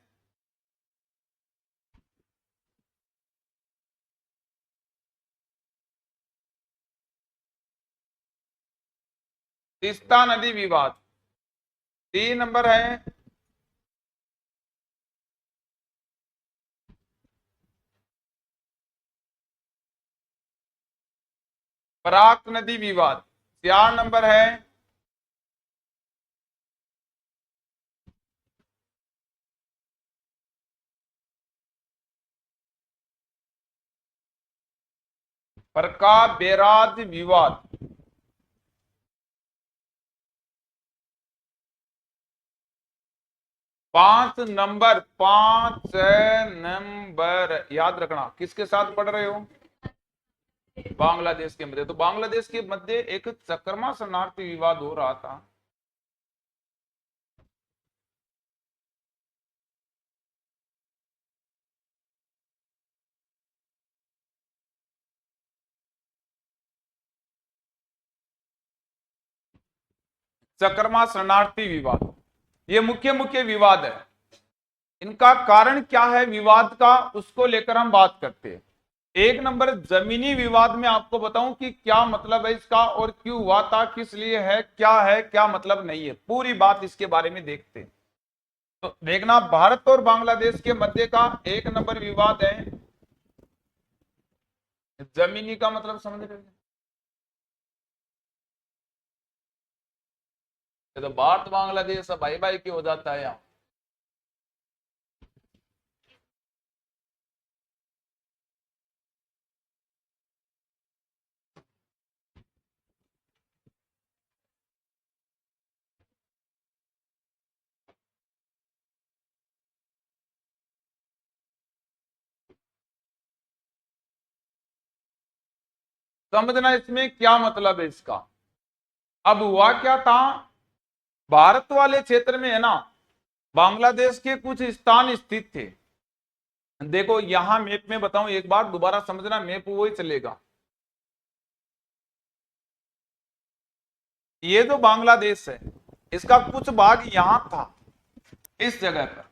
तीस्ता नदी विवाद। तीन नंबर है बराक नदी विवाद। चार नंबर है फरका बेराज विवाद। पांच नंबर याद रखना। किसके साथ पढ़ रहे हो? बांग्लादेश के मध्य। तो बांग्लादेश के मध्य एक चकरमा शरणार्थी विवाद हो रहा था। चकरमा शरणार्थी विवाद ये मुख्य मुख्य विवाद है। इनका कारण क्या है विवाद का, उसको लेकर हम बात करते हैं। एक नंबर जमीनी विवाद में आपको बताऊं कि क्या मतलब है इसका और क्यों हुआ था, किस लिए है क्या मतलब नहीं है, पूरी बात इसके बारे में देखते हैं। तो देखना, भारत और बांग्लादेश के मध्य का एक नंबर विवाद है जमीनी का मतलब समझ रहे हैं? तो भारत बांग्लादेश भाई भाई क्यों हो जाता है यहाँ? समझना इसमें क्या मतलब है इसका। अब हुआ क्या था, भारत वाले क्षेत्र में है ना बांग्लादेश के कुछ स्थान स्थित थे। देखो यहां मैप में बताऊं एक बार, दोबारा समझना, मैप वही चलेगा। ये जो बांग्लादेश है इसका कुछ भाग यहां था इस जगह पर।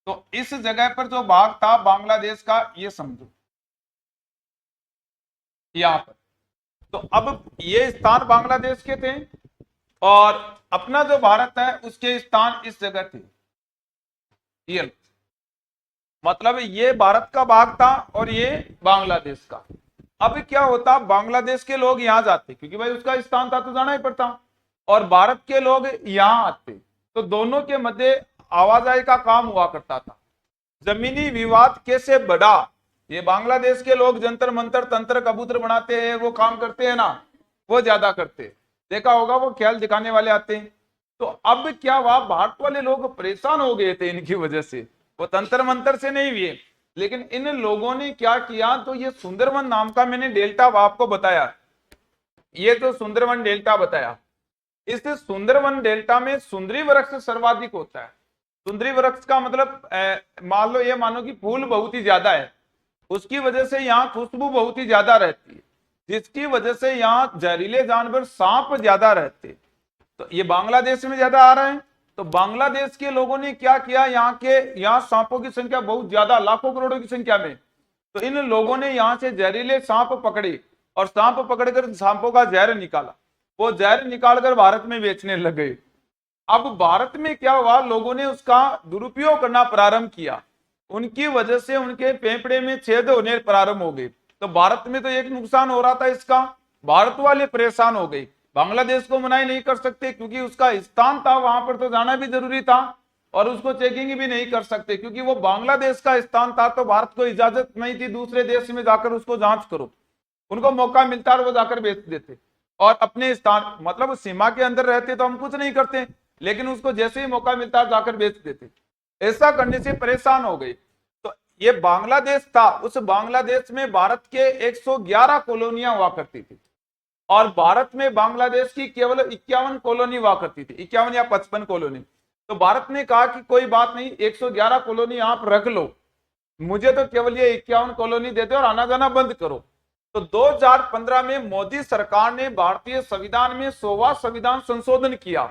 तो इस जगह पर जो भाग था बांग्लादेश का, ये समझो यहां पर। तो अब ये स्थान बांग्लादेश के थे और अपना जो भारत है उसके स्थान इस जगह थे। ये मतलब ये भारत का भाग था और ये बांग्लादेश का। अब क्या होता, बांग्लादेश के लोग यहां जाते क्योंकि भाई उसका स्थान था तो जाना ही पड़ता, और भारत के लोग यहां आते, तो दोनों के मध्य आवाजाही का काम हुआ करता था। जमीनी विवाद कैसे बढ़ा, ये बांग्लादेश के लोग जंतर मंतर तंत्र कबूतर बनाते हैं, वो काम करते हैं ना, वो ज्यादा करते, देखा होगा वो खेल दिखाने वाले आते हैं। तो अब क्या हुआ, भारत वाले लोग परेशान हो गए थे इनकी वजह से, वो तंत्र मंत्र से नहीं हुए, लेकिन इन लोगों ने क्या किया, तो ये सुंदरवन नाम का मैंने डेल्टा आपको बताया, ये तो सुंदरवन डेल्टा बताया, इस सुंदरवन डेल्टा में सुंदरी वृक्ष सर्वाधिक होता है। सुंदरी वृक्ष का मतलब मान लो ये मानो कि फूल बहुत ही ज्यादा है, उसकी वजह से यहाँ खुशबू बहुत ही ज्यादा रहती है, जिसकी वजह से यहाँ जहरीले जानवर सांप ज्यादा रहते। तो ये बांग्लादेश में ज्यादा आ रहे हैं, तो बांग्लादेश के लोगों ने क्या किया, यहाँ सांपों की संख्या बहुत ज्यादा, लाखों करोड़ों की संख्या में, तो इन लोगों ने यहाँ से जहरीले सांप पकड़े और सांप पकड़कर सांपों का जहर निकाला, वो जहर निकालकर भारत में बेचने लग गए। अब भारत में क्या हुआ, लोगों ने उसका दुरुपयोग करना प्रारंभ किया, उनकी वजह से उनके फेफड़े में छेद होने प्रारंभ हो गए। तो भारत में तो एक नुकसान हो रहा था इसका, भारत वाले परेशान हो गए। बांग्लादेश को मनाही नहीं कर सकते क्योंकि उसका स्थान था, वहां पर तो जाना भी जरूरी था, और उसको चेकिंग भी नहीं कर सकते क्योंकि वो बांग्लादेश का स्थान था, तो भारत को इजाजत नहीं थी दूसरे देश में जाकर उसको जांच करो। उनको मौका मिलता और वो जाकर बेच देते, और अपने स्थान मतलब सीमा के अंदर रहते तो हम कुछ नहीं करते, लेकिन उसको जैसे ही मौका मिलता जाकर बेच देते। ऐसा करने से परेशान हो गए। तो ये बांग्लादेश था, उस बांग्लादेश में भारत के 111 कॉलोनियां हुआ करती थी, और भारत में बांग्लादेश की केवल 51 कॉलोनी हुआ करती थी, 51 या 55 कॉलोनी। तो भारत ने कहा कि कोई बात नहीं, 111 कॉलोनी आप रख लो, मुझे तो केवल ये 51 कॉलोनी दे दो और आना जाना बंद करो। तो 2015 में मोदी सरकार ने भारतीय संविधान में 100वां संविधान संशोधन किया।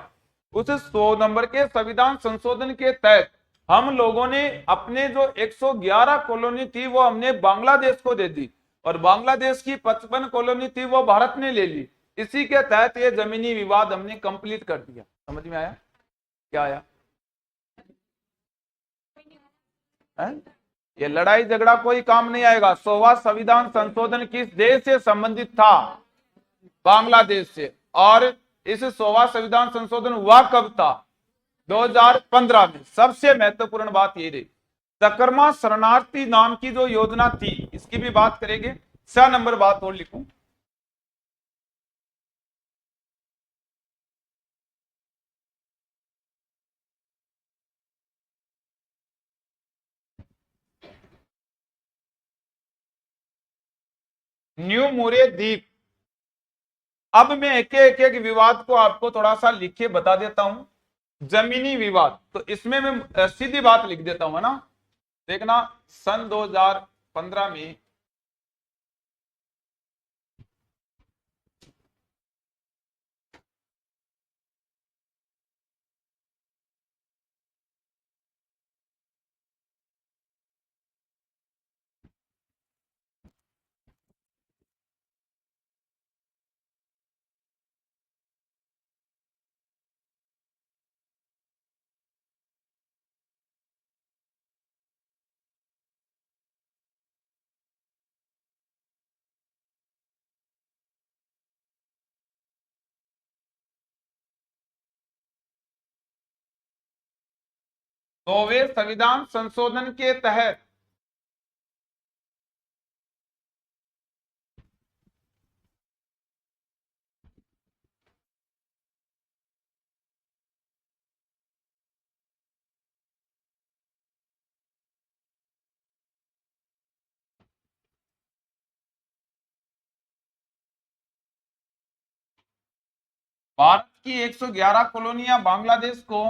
उस 100 नंबर के संविधान संशोधन के तहत हम लोगों ने अपने जो 111 कॉलोनी थी वो हमने बांग्लादेश को दे दी, और बांग्लादेश की 55 कॉलोनी थी वो भारत ने ले ली। इसी के तहत ये जमीनी विवाद हमने कंप्लीट कर दिया। समझ में आया? क्या आया? है? ये लड़ाई झगड़ा कोई काम नहीं आएगा। 100वां संविधान संशोधन किस देश से संबंधित था? बांग्लादेश से। और इस 100वां संविधान संशोधन हुआ कब था? 2015 में। सबसे महत्वपूर्ण बात ये रही, सकर्मा शरणार्थी नाम की जो योजना थी, इसकी भी बात करेंगे। 6 नंबर बात और लिखूं, न्यू मोरे द्वीप। अब मैं एक विवाद को आपको थोड़ा सा लिख के बता देता हूं। जमीनी विवाद, तो इसमें मैं सीधी बात लिख देता हूं, है ना। देखना, सन 2015 में नौवें संविधान संशोधन के तहत भारत की 111 कॉलोनियां बांग्लादेश को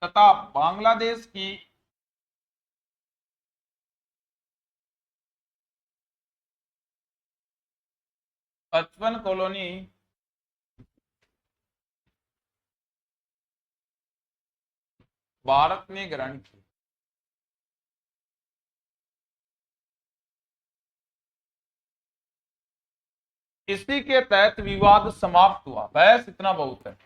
तथा बांग्लादेश की 55 कॉलोनी भारत ने ग्रहण की। इसी के तहत विवाद समाप्त हुआ। बस इतना बहुत है।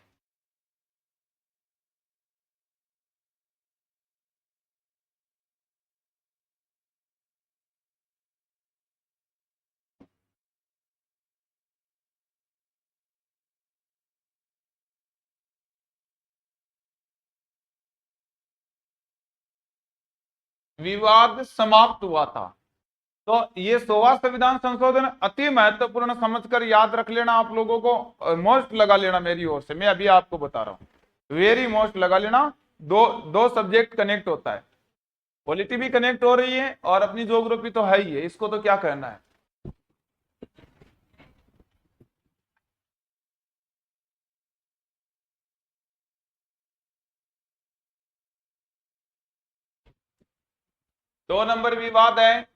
विवाद समाप्त हुआ था। तो ये 100वां संविधान संशोधन अति महत्वपूर्ण समझकर याद रख लेना, आप लोगों को मोस्ट लगा लेना मेरी ओर से। मैं अभी आपको बता रहा हूं, वेरी मोस्ट लगा लेना। दो दो सब्जेक्ट कनेक्ट होता है, पॉलिटी भी कनेक्ट हो रही है और अपनी ज्योग्राफी तो है ही है, इसको तो क्या कहना है। दो नंबर विवाद है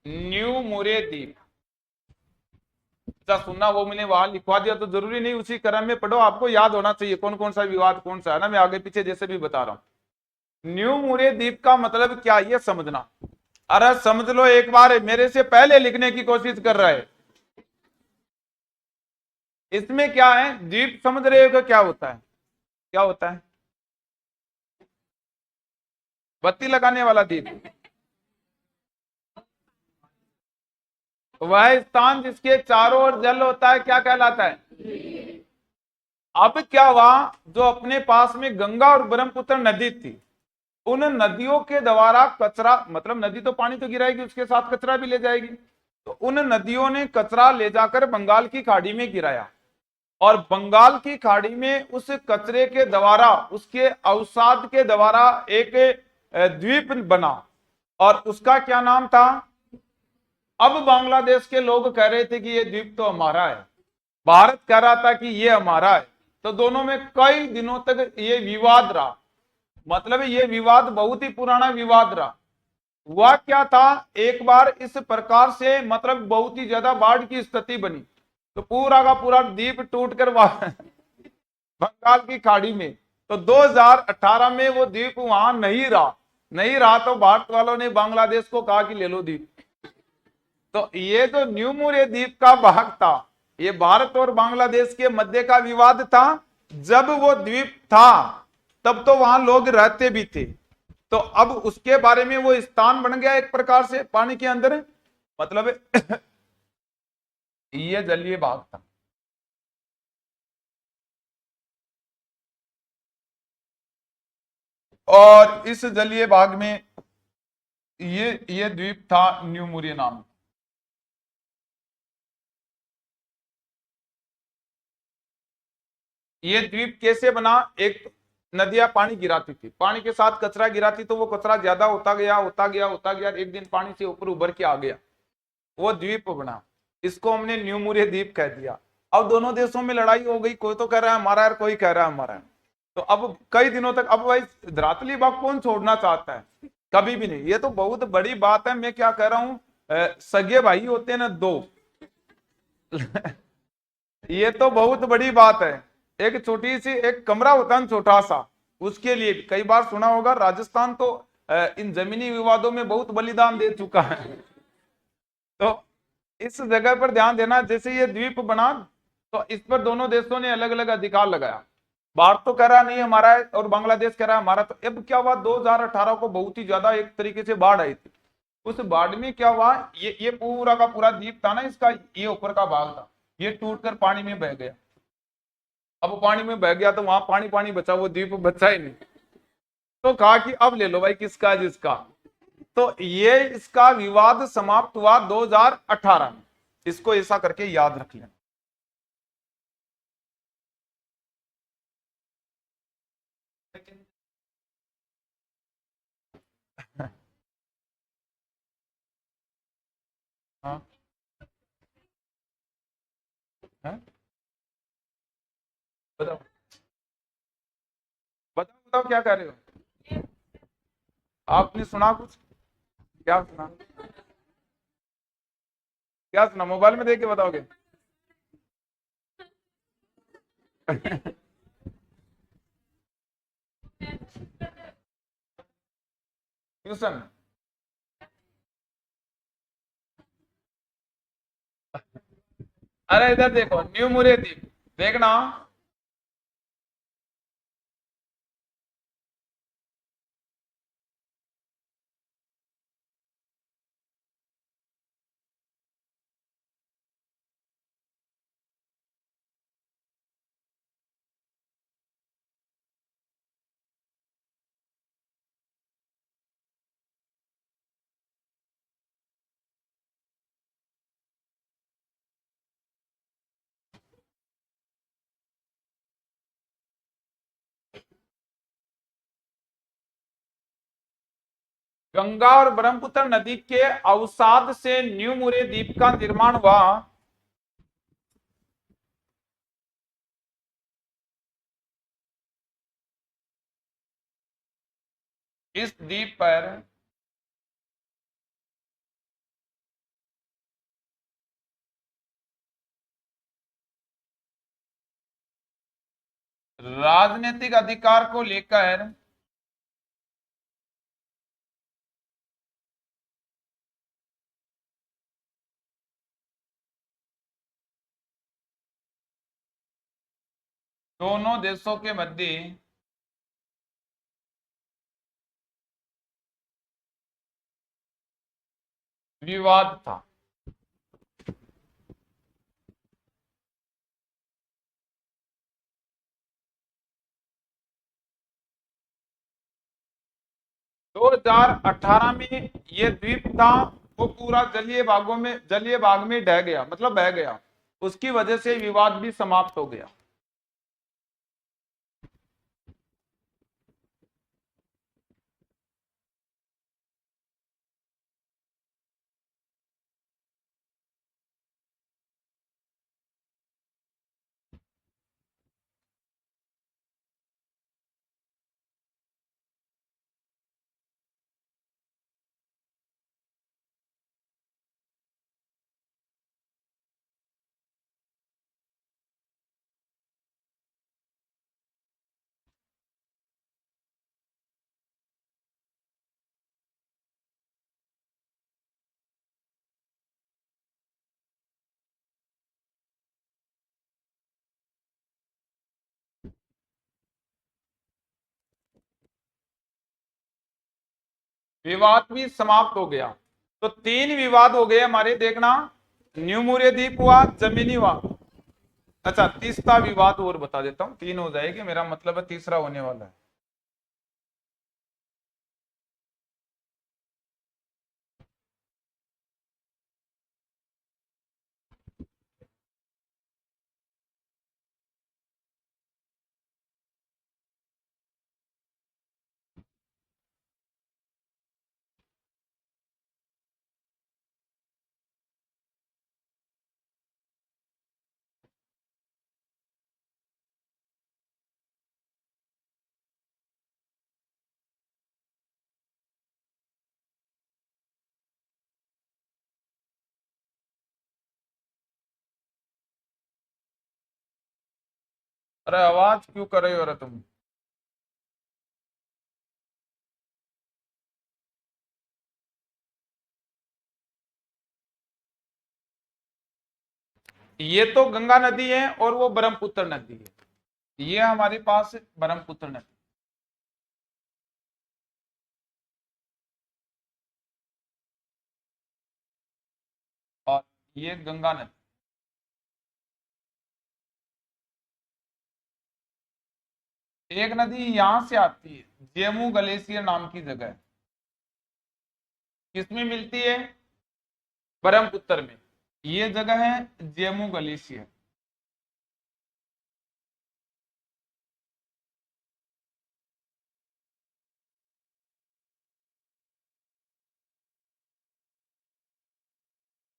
न्यू मुरे द्वीप। सुनना वो मैंने वहां लिखवा दिया, तो जरूरी नहीं उसी क्रम में पढ़ो, आपको याद होना चाहिए कौन कौन सा विवाद कौन सा है ना। मैं आगे पीछे जैसे भी बता रहा हूं। न्यू मुरे द्वीप का मतलब क्या, ये समझना। अरे समझ लो एक बार, मेरे से पहले लिखने की कोशिश कर रहा है। इसमें क्या है, द्वीप समझ रहे हो क्या होता है? क्या होता है? बत्ती लगाने वाला द्वीप। वह स्थान जिसके चारों ओर जल होता है क्या कहलाता है? अब क्या हुआ, जो अपने पास में गंगा और ब्रह्मपुत्र नदी थी, उन नदियों के द्वारा कचरा, मतलब नदी तो पानी तो गिराएगी, उसके साथ कचरा भी ले जाएगी, तो उन नदियों ने कचरा ले जाकर बंगाल की खाड़ी में गिराया, और बंगाल की खाड़ी में उस कचरे के द्वारा, उसके अवसाद के द्वारा एक द्वीप बना, और उसका क्या नाम था? अब बांग्लादेश के लोग कह रहे थे कि ये द्वीप तो हमारा है, भारत कह रहा था कि ये हमारा है। तो दोनों में कई दिनों तक ये विवाद रहा, मतलब ये विवाद बहुत ही पुराना विवाद रहा। हुआ क्या था, एक बार इस प्रकार से मतलब बहुत ही ज्यादा बाढ़ की स्थिति बनी, तो पूरा का पूरा द्वीप टूटकर बंगाल की खाड़ी में। तो 2018 में वो द्वीप वहां नहीं रहा तो भारत वालों ने बांग्लादेश को कहा कि ले लो द्वीप। तो ये जो न्यू मुरे द्वीप का भाग था, ये भारत और बांग्लादेश के मध्य का विवाद था। जब वो द्वीप था तब तो वहां लोग रहते भी थे, तो अब उसके बारे में वो स्थान बन गया एक प्रकार से पानी के अंदर, मतलब ये जलीय भाग था। और इस जलीय भाग में ये द्वीप था न्यू मुरिया नाम। ये द्वीप कैसे बना? एक नदियां पानी गिराती थी, पानी के साथ कचरा गिराती, तो वो कचरा ज्यादा होता गया, एक दिन पानी से ऊपर उभर के आ गया, वो द्वीप बना। इसको हमने न्यू मुरिया द्वीप कह दिया। अब दोनों देशों में लड़ाई हो गई, कोई तो कह रहा है हमारा है, कोई कह रहा है हमारा है। तो अब कई दिनों तक, अब भाई धरातली बाग कौन छोड़ना चाहता है? कभी भी नहीं। ये तो बहुत बड़ी बात है। मैं क्या कह रहा हूं, सगे भाई होते हैं ना दो, ये तो बहुत बड़ी बात है। एक छोटी सी एक कमरा होता है ना, छोटा सा, उसके लिए भी कई बार सुना होगा, राजस्थान तो इन जमीनी विवादों में बहुत बलिदान दे चुका है। तो इस जगह पर ध्यान देना, जैसे ये द्वीप बना तो इस पर दोनों देशों ने अलग अलग अधिकार लगाया। भारत तो कह रहा नहीं हमारा है, और बांग्लादेश कह रहा है हमारा। तो अब क्या हुआ, 2018 को बहुत ही ज्यादा एक तरीके से बाढ़ आई थी। उस बाढ़ में क्या हुआ, ये पूरा का पूरा द्वीप था ना इसका, ये ऊपर का भाग था, ये टूटकर पानी में बह गया। अब पानी में बह गया तो वहां पानी पानी बचा, वो द्वीप बचा ही नहीं। तो कहा कि अब ले लो भाई, किसका जिसका। तो ये इसका विवाद समाप्त हुआ 2018 में। इसको ऐसा करके याद रख लेना। हाँ, हाँ? बताओ, बताओ, बताओ क्या कर रहे हो? आपने सुना कुछ? क्या सुना? क्या सुना, मोबाइल में देख के बताओगे? ट्यूशन? अरे इधर देखो, न्यू मुरे द्वीप देखना। गंगा और ब्रह्मपुत्र नदी के अवसाद से न्यू मुरे द्वीप का निर्माण हुआ। इस द्वीप पर राजनीतिक अधिकार को लेकर दोनों देशों के मध्य विवाद था। 2018 में ये द्वीप था वो पूरा जलीय भाग में ढह गया, मतलब बह गया। उसकी वजह से विवाद भी समाप्त हो गया। विवाद भी समाप्त हो गया। तो 3 विवाद हो गए हमारे, देखना। न्यूमुरे द्वीप हुआ, जमीनी हुआ। अच्छा, तीसरा विवाद और बता देता हूं, 3 हो जाएगी, मेरा मतलब है तीसरा होने वाला है। अरे आवाज क्यों कर रहे हो रे तुम? ये तो गंगा नदी है और वो ब्रह्मपुत्र नदी है। ये हमारे पास ब्रह्मपुत्र नदी, और ये गंगा नदी। एक नदी यहां से आती है, जेमू ग्लेशियर नाम की जगह। किसमें मिलती है? ब्रह्मपुत्र में। ये जगह है जेमू ग्लेशियर।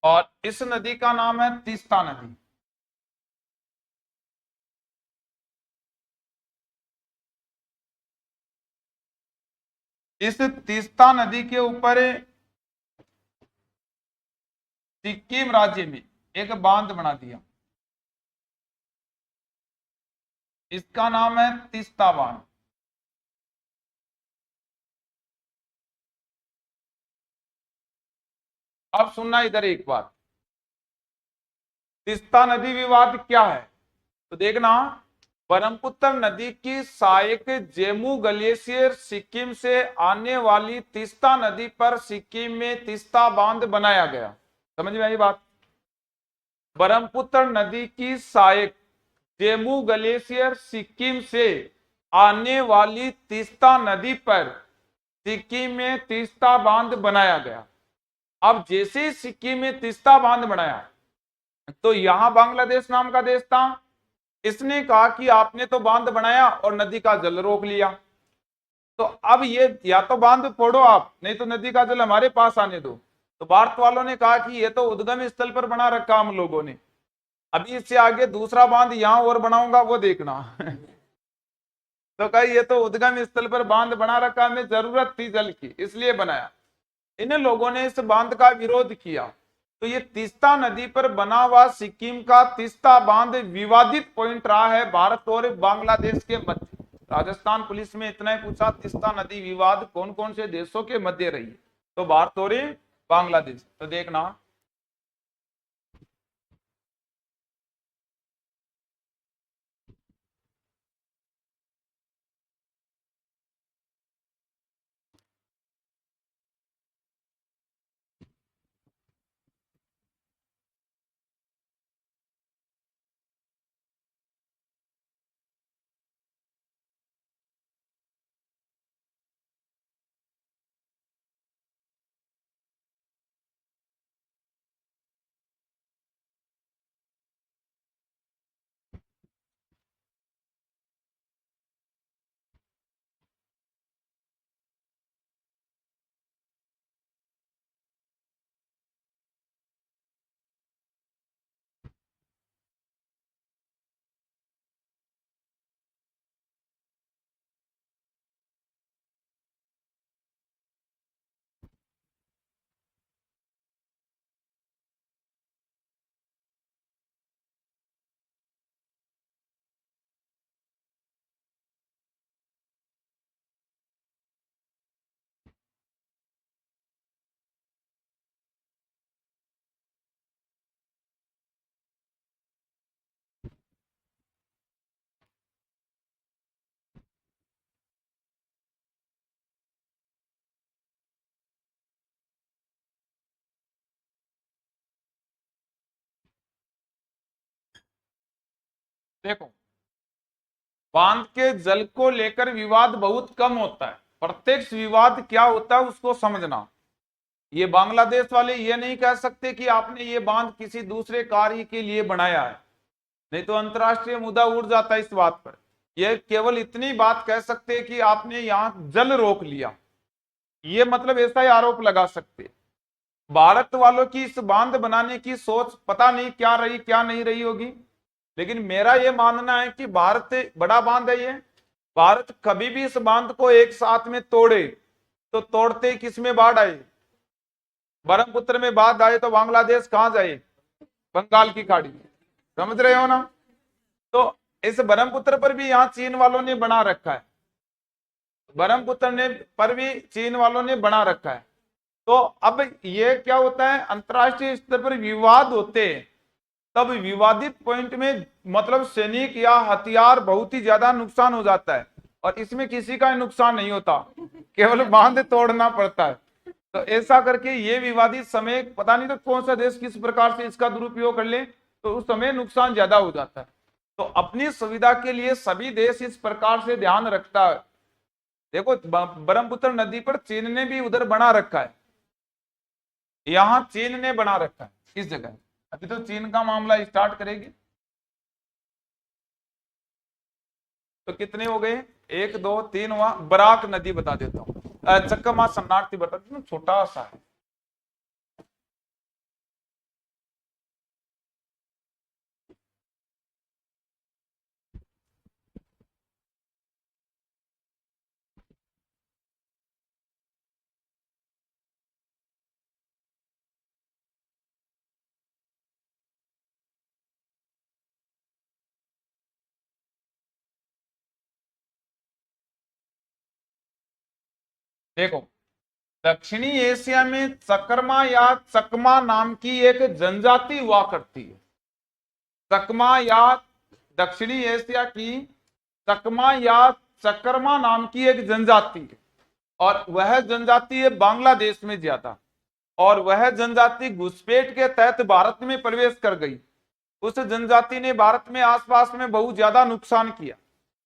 और इस नदी का नाम है तीस्ता नदी। इस तीस्ता नदी के ऊपर सिक्किम राज्य में एक बांध बना दिया। इसका नाम है तीस्ता बांध। अब सुनना इधर एक बात, तीस्ता नदी विवाद क्या है? तो देखना, ब्रह्मपुत्र नदी की सहायक जेमू ग्लेशियर सिक्किम से आने वाली तीस्ता नदी पर सिक्किम में तीस्ता बांध बनाया गया। समझ में आई बात? ब्रह्मपुत्र नदी की सहायक जेमू ग्लेशियर सिक्किम से आने वाली तीस्ता नदी पर सिक्किम में तीस्ता बांध बनाया गया। अब जैसे ही सिक्किम में तीस्ता बांध बनाया तो यहां बांग्लादेश नाम का देश था। इसने कहा कि आपने तो बांध बनाया और नदी का जल रोक लिया, तो अब ये या तो बांध फोड़ो आप, नहीं तो नदी का जल हमारे पास आने दो। तो भारत वालों ने कहा कि ये तो उद्गम स्थल पर बना रखा हम लोगों ने, अभी इससे आगे दूसरा बांध यहां और बनाऊंगा वो देखना। तो कही ये तो उद्गम स्थल पर बांध बना रखा, हमें जरूरत थी जल की इसलिए बनाया। इन लोगों ने इस बांध का विरोध किया। तो ये तीस्ता नदी पर बना हुआ सिक्किम का तीस्ता बांध विवादित पॉइंट रहा है भारत और बांग्लादेश के मध्य। राजस्थान पुलिस में इतना ही पूछा, तीस्ता नदी विवाद कौन कौन से देशों के मध्य रही? तो भारत और बांग्लादेश। तो देखना, देखो, बांध के जल को लेकर विवाद बहुत कम होता है, प्रत्यक्ष विवाद क्या होता है उसको समझना। ये बांग्लादेश वाले ये नहीं कह सकते कि आपने ये बांध किसी दूसरे कार्य के लिए बनाया है, नहीं तो अंतर्राष्ट्रीय मुद्दा उड़ जाता है इस बात पर। ये केवल इतनी बात कह सकते हैं कि आपने यहां जल रोक लिया, ये मतलब ऐसा ही आरोप लगा सकते हैं। भारत वालों की इस बांध बनाने की सोच पता नहीं क्या रही क्या नहीं रही होगी, लेकिन मेरा यह मानना है कि भारत बड़ा बांध है ये, भारत कभी भी इस बांध को एक साथ में तोड़े तो तोड़ते ही किसमें बाढ़ आए, ब्रह्मपुत्र में बाढ़ आए तो बांग्लादेश कहां जाए, बंगाल की खाड़ी में। समझ रहे हो ना? तो इस ब्रह्मपुत्र पर भी यहाँ चीन वालों ने बना रखा है, ब्रह्मपुत्र ने पर भी चीन वालों ने बना रखा है। तो अब ये क्या होता है, अंतरराष्ट्रीय स्तर पर विवाद होते हैं, तब विवादित पॉइंट में मतलब सैनिक या हथियार बहुत ही ज्यादा नुकसान हो जाता है, और इसमें किसी का नुकसान नहीं होता, केवल बांध तोड़ना पड़ता है। तो ऐसा करके ये विवादित समय पता नहीं तो कौन सा देश किस प्रकार से इसका दुरुपयोग कर ले, तो उस समय नुकसान ज्यादा हो जाता है। तो अपनी सुविधा के लिए सभी देश इस प्रकार से ध्यान रखता है। देखो, ब्रह्मपुत्र नदी पर चीन ने भी उधर बना रखा है, यहां चीन ने बना रखा है इस जगह। अभी तो चीन का मामला स्टार्ट करेगी। तो कितने हो गए, एक दो तीन हुआ। बराक नदी बता देता हूँ, चक्कमा शरणार्थी बता देता हूँ, छोटा सा है। देखो, दक्षिणी एशिया में चकरमा या चकमा नाम की एक जनजाति हुआ करती है। चकमा या दक्षिणी एशिया की चकमा या चकरमा नाम की एक जनजाति है, और वह जनजाति है बांग्लादेश में ज्यादा, और वह जनजाति घुसपैठ के तहत भारत में प्रवेश कर गई। उस जनजाति ने भारत में आसपास में बहुत ज्यादा नुकसान किया,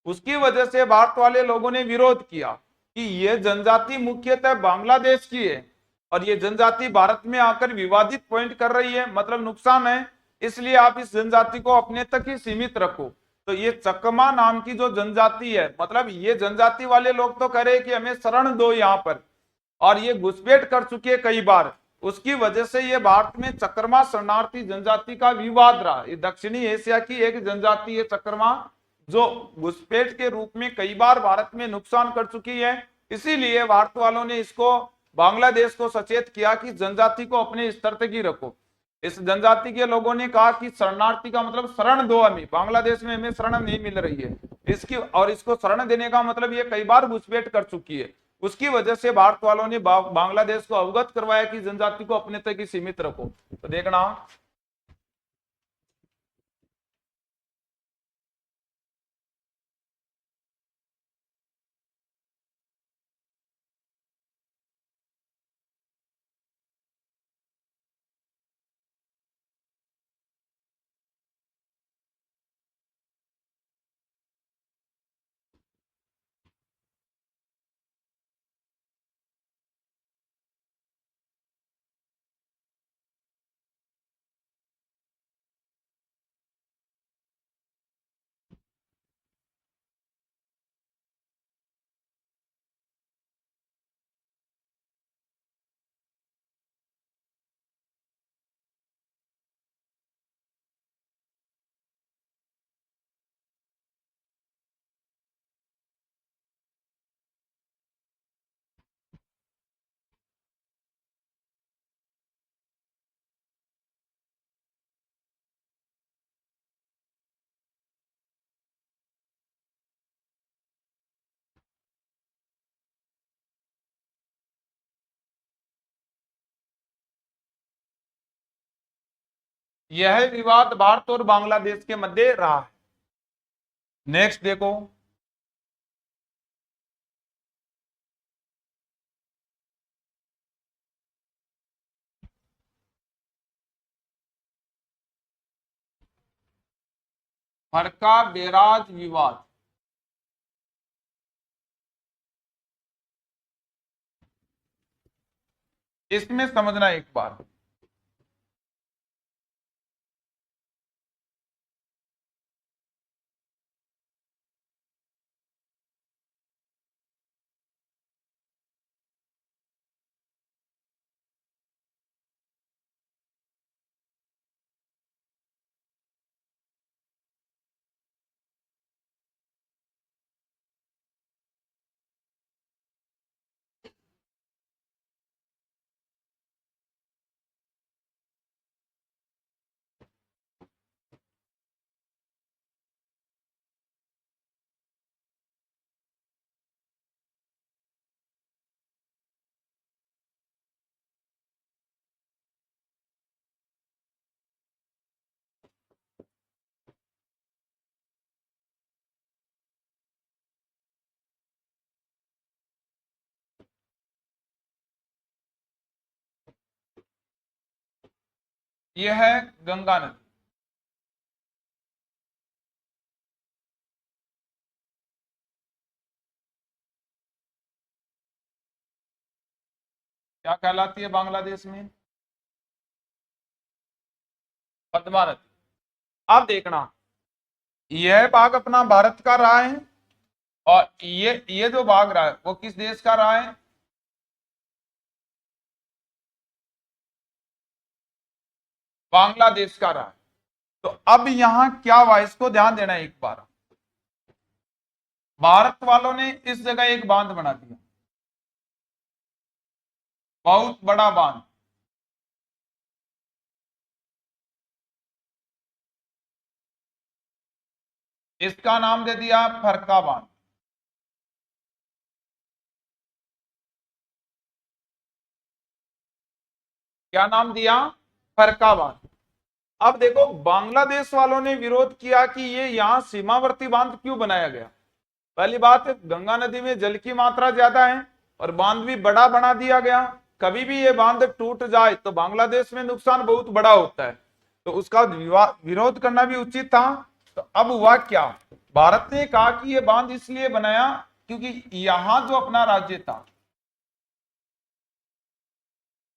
उसकी वजह से भारत वाले लोगों ने विरोध किया कि यह जनजाति मुख्यतः बांग्लादेश की है, और ये जनजाति भारत में आकर विवादित पॉइंट कर रही है, मतलब नुकसान है, इसलिए आप इस जनजाति को अपने तक ही सीमित रखो। तो ये चकमा नाम की जो जनजाति है, मतलब ये जनजाति वाले लोग तो कह रहे हैं कि हमें शरण दो यहाँ पर, और ये घुसपैठ कर चुके हैं कई बार, उसकी वजह से ये भारत में चकरमा शरणार्थी जनजाति का विवाद रहा। ये दक्षिणी एशिया की एक जनजाति है चकरमा, जो घुसपैठ के रूप में कई बार भारत में नुकसान कर चुकी है। इसीलिए भारत वालों ने इसको बांग्लादेश को सचेत किया कि जनजाति को अपने स्तर तक ही रखो। इस जनजाति के लोगों ने कहा कि शरणार्थी का मतलब शरण दो, हमें बांग्लादेश में हमें शरण नहीं मिल रही है इसकी, और इसको शरण देने का मतलब ये कई बार घुसपैठ कर चुकी है। उसकी वजह से भारत वालों ने बांग्लादेश को अवगत करवाया कि जनजाति को अपने तक ही सीमित रखो। तो देखना, यह विवाद भारत और बांग्लादेश के मध्य रहा है। नेक्स्ट देखो, फरक्का बैराज विवाद। इसमें समझना एक बार, यह है गंगा नदी। क्या कहलाती है बांग्लादेश में? पद्मा नदी। अब देखना, यह भाग अपना भारत का रहा है, और ये जो भाग रहा है वो किस देश का रहा है? बांग्लादेश का रहा है। तो अब यहां क्या हुआ, इसको ध्यान देना एक बार। भारत वालों ने इस जगह एक बांध बना दिया, बहुत बड़ा बांध। इसका नाम दे दिया फरक्का बांध। क्या नाम दिया? फरक्का बांध। अब देखो, बांग्लादेश वालों ने विरोध किया कि ये यहां सीमावर्ती बांध क्यों बनाया गया। पहली बात, गंगा नदी में जल की मात्रा ज्यादा है और बांध भी बड़ा बना दिया गया। कभी भी ये बांध टूट जाए तो बांग्लादेश में नुकसान बहुत बड़ा होता है, तो उसका विरोध करना भी उचित था। तो अब हुआ क्या, भारत ने कहा कि ये बांध इसलिए बनाया क्योंकि यहां जो अपना राज्य था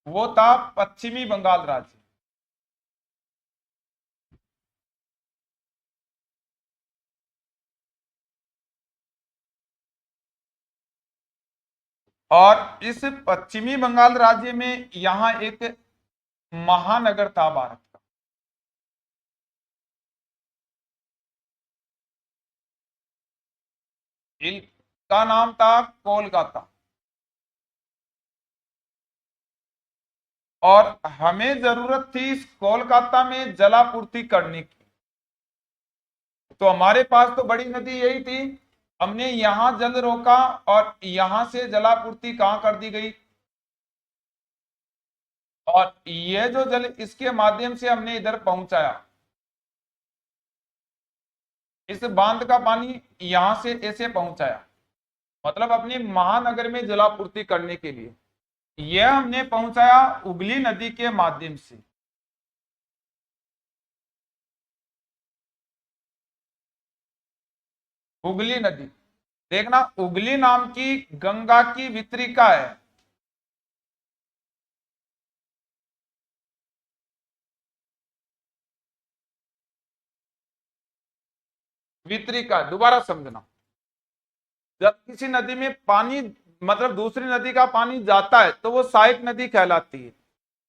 वो था पश्चिमी बंगाल राज्य। और इस पश्चिमी बंगाल राज्य में यहां एक महानगर था भारत का। इसका नाम था कोलकाता। और हमें जरूरत थी इस कोलकाता में जलापूर्ति करने की, तो हमारे पास तो बड़ी नदी यही थी। हमने यहां जल रोका और यहां से जलापूर्ति कहां कर दी गई, और ये जो जल इसके माध्यम से हमने इधर पहुंचाया। इस बांध का पानी यहां से ऐसे पहुंचाया, मतलब अपने महानगर में जलापूर्ति करने के लिए यह हमने पहुंचाया हुगली नदी के माध्यम से। हुगली नदी, देखना, हुगली नाम की गंगा की वितरिका है। वितरिका, दोबारा समझना, जब किसी नदी में पानी, मतलब दूसरी नदी का पानी जाता है तो वो सहायक नदी कहलाती है।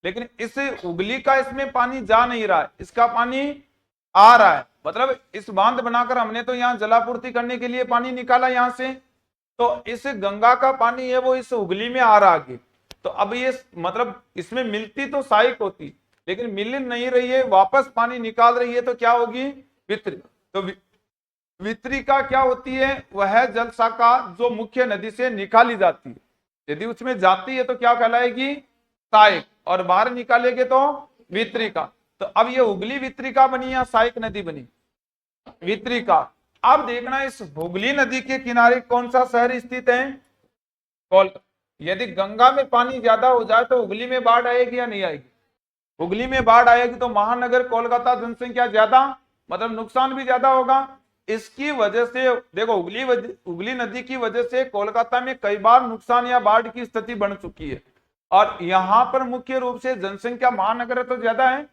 लेकिन इस हुगली का इसमें पानी जा नहीं रहा है, इसका पानी आ रहा है। मतलब इस बांध बनाकर हमने तो यहाँ जलापूर्ति करने के लिए पानी निकाला यहाँ से, तो इस गंगा का पानी है वो इस हुगली में आ रहा आगे। तो अब ये मतलब इसमें मिलती तो सहायक होती, लेकिन मिल नहीं रही है, वापस पानी निकाल रही है, तो क्या होगी? वितरित। तो वितरिका क्या होती है? वह जल शाखा जो मुख्य नदी से निकाली जाती है, यदि उसमें जाती है तो क्या कहलाएगी? सहायक, और बाहर निकालेंगे तो वितरिका। तो अब ये हुगली वितरिका बनी या सहायक नदी बनी? वितरिका। अब देखना, इस हुगली नदी के किनारे कौन सा शहर स्थित है? कोलकाता। यदि गंगा में पानी ज्यादा हो जाए तो हुगली में बाढ़ आएगी या नहीं आएगी? हुगली में बाढ़ आएगी, तो महानगर कोलकाता जनसंख्या ज्यादा मतलब नुकसान भी ज्यादा होगा। इसकी वजह से देखो, हुगली नदी की वजह से कोलकाता में कई बार नुकसान या बाढ़ की स्थिति बन चुकी है। और यहां पर मुख्य रूप से जनसंख्या, महानगर तो ज्यादा है,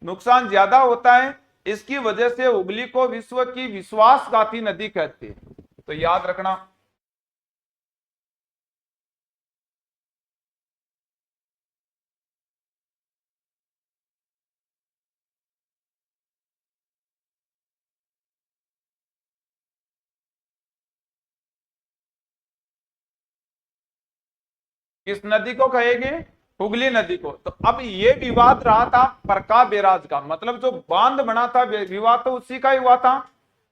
नुकसान ज्यादा होता है। इसकी वजह से हुगली को विश्व की विश्वासघाती नदी कहते हैं, तो याद रखना। किस नदी को कहेंगे? हुगली नदी को। तो अब ये विवाद रहा था फरक्का बैराज का, मतलब जो बांध बना था, विवाद तो उसी का ही हुआ था।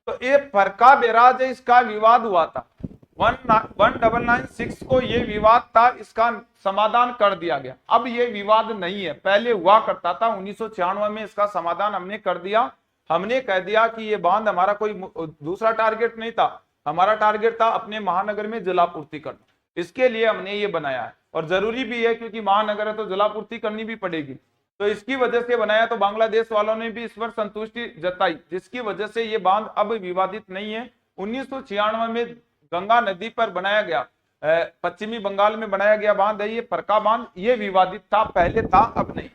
तो ये फरक्का बैराज है, इसका विवाद हुआ था 1996 को, ये विवाद था, इसका समाधान कर दिया गया। अब ये विवाद नहीं है, पहले हुआ करता था। 1996 में इसका समाधान हमने कर दिया। हमने कह दिया कि ये बांध हमारा कोई दूसरा टारगेट नहीं था, हमारा टारगेट था अपने महानगर में जलापूर्ति करना। इसके लिए हमने ये बनाया है, और जरूरी भी है क्योंकि महानगर है तो जलापूर्ति करनी भी पड़ेगी। तो इसकी वजह से बनाया। तो बांग्लादेश वालों ने भी इस पर संतुष्टि जताई, जिसकी वजह से ये बांध अब विवादित नहीं है। 1996 में गंगा नदी पर बनाया गया, पश्चिमी बंगाल में बनाया गया बांध है ये फरक्का बांध। ये विवादित था, पहले था, अब नहीं।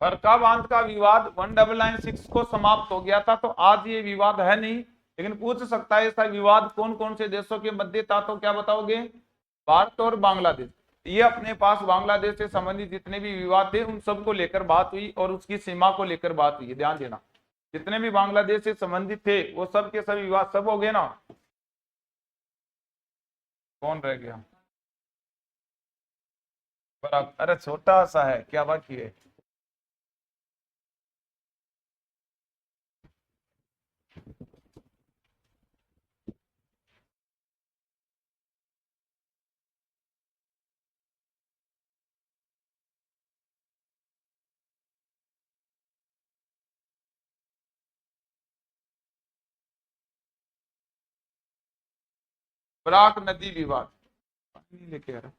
फरक्का बांध का विवाद 1996 को समाप्त हो गया था, तो आज ये विवाद है नहीं। लेकिन पूछ सकता है ऐसा विवाद कौन कौन से देशों के मध्य था, तो क्या बताओगे? भारत और बांग्लादेश। ये अपने पास बांग्लादेश से संबंधित जितने भी विवाद थे उन सबको लेकर बात हुई, और उसकी सीमा को लेकर बात हुई, ध्यान देना। जितने भी बांग्लादेश से संबंधित थे वो सब के सब विवाद सब हो गए ना। कौन रह गया? बराबर। अरे छोटा सा है, क्या बाकी है? बराक नदी विवाद पानी लेके आ रहा।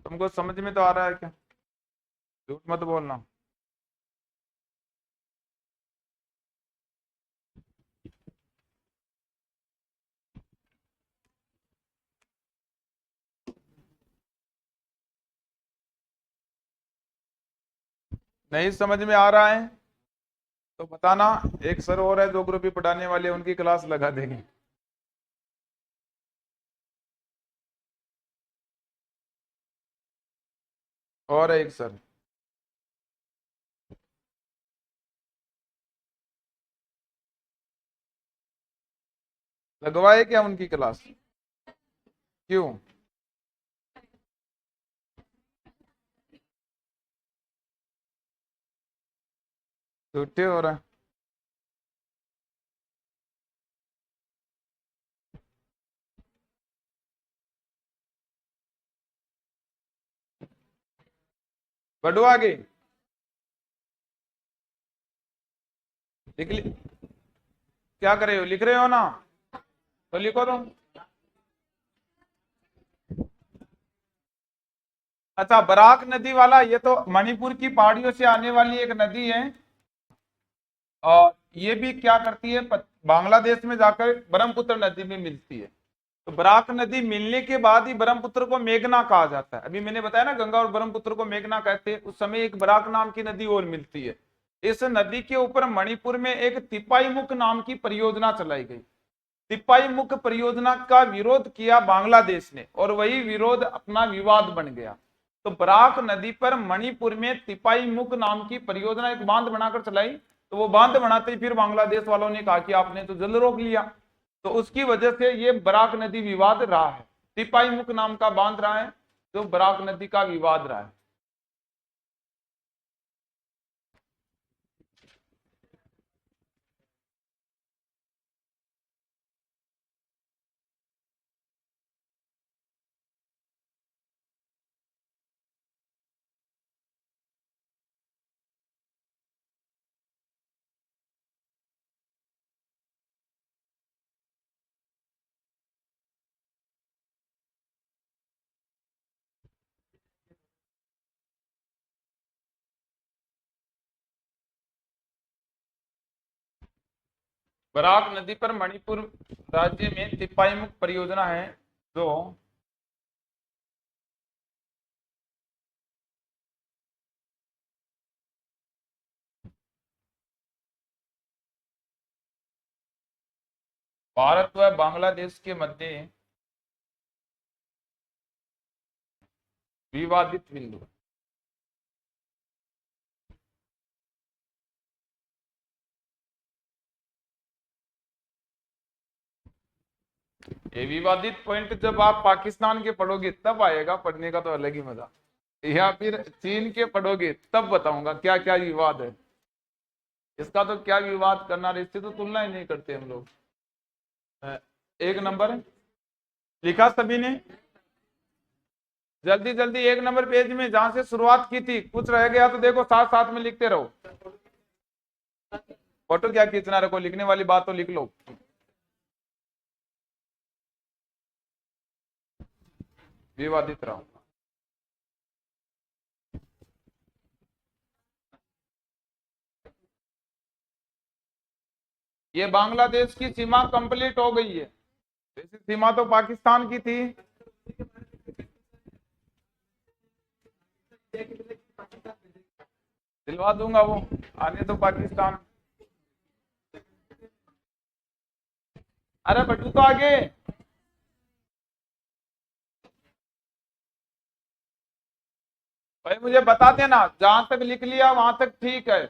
तुमको समझ में तो आ रहा है क्या? झूठ मत बोलना। नहीं समझ में आ रहा है तो बताना। एक सर और है, 2 ग्रुप भी पढ़ाने वाले, उनकी क्लास लगा देंगे। और एक सर लगवाए क्या उनकी क्लास? क्यों? झूठे हो रहा है। बढ़ो आगे। क्या कर रहे हो, लिख रहे हो ना? तो लिखो तुम। अच्छा, बराक नदी वाला, ये तो मणिपुर की पहाड़ियों से आने वाली एक नदी है। और ये भी क्या करती है, बांग्लादेश में जाकर ब्रह्मपुत्र नदी में मिलती है। तो बराक नदी मिलने के बाद ही ब्रह्मपुत्र को मेघना कहा जाता है। अभी मैंने बताया ना, गंगा और ब्रह्मपुत्र को मेघना कहते हैं। उस समय एक बराक नाम की नदी और मिलती है। इस नदी के ऊपर मणिपुर में एक तिपाईमुख नाम की परियोजना चलाई गई। तिपाईमुख परियोजना का विरोध किया बांग्लादेश ने, और वही विरोध अपना विवाद बन गया। तो बराक नदी पर मणिपुर में तिपाईमुख नाम की परियोजना एक बांध बनाकर चलाई। तो वो बांध बनाते ही फिर बांग्लादेश वालों ने कहा कि आपने तो जल रोक लिया। तो उसकी वजह से ये बराक नदी विवाद रहा है। तिपाईमुख नाम का बांध रहा है, जो बराक नदी का विवाद रहा है। बराक नदी पर मणिपुर राज्य में तिपाईमुख परियोजना है, जो भारत व बांग्लादेश के मध्य विवादित बिंदु। ये विवादित पॉइंट जब आप पाकिस्तान के पढ़ोगे तब आएगा, पढ़ने का तो अलग ही मजा। या फिर चीन के पढ़ोगे तब बताऊंगा क्या क्या विवाद है। इसका तो क्या विवाद करना, इससे तो तुलना ही नहीं करते हम लोग। एक नंबर लिखा सभी ने? जल्दी जल्दी एक नंबर पेज में जहां से शुरुआत की थी, कुछ रह गया तो देखो, साथ साथ में लिखते रहो। फोटो क्या खींचना, रखो, लिखने वाली बात तो लिख लो। विवादित रहो। ये बांग्लादेश की सीमा कंप्लीट हो गई है। वैसे सीमा तो पाकिस्तान की थी। दिलवा दूंगा वो, आने तो पाकिस्तान। अरे बटू तो आगे। भाई मुझे बता देना, जहां तक लिख लिया वहां तक ठीक है।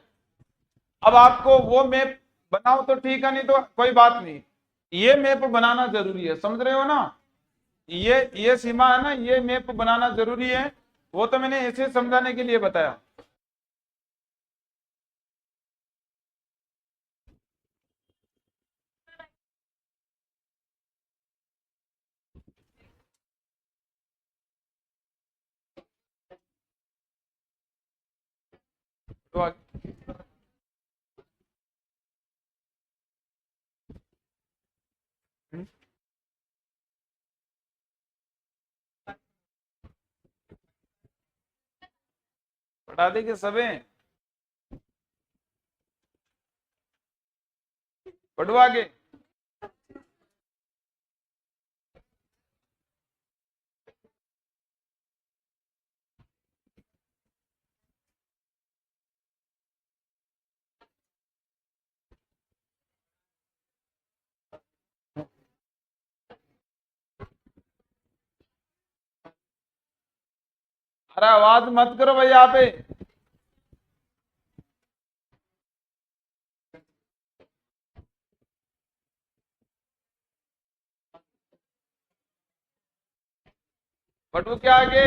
अब आपको वो मैप बनाओ तो ठीक है, नहीं तो कोई बात नहीं। ये मैप बनाना जरूरी है, समझ रहे हो ना? ये सीमा है ना, ये मैप बनाना जरूरी है। वो तो मैंने ऐसे समझाने के लिए बताया। तो पढ़ा देंगे सबे। पढ़ो आगे। अरे आवाज मत करो भाई यहाँ पे। बटू क्या आगे?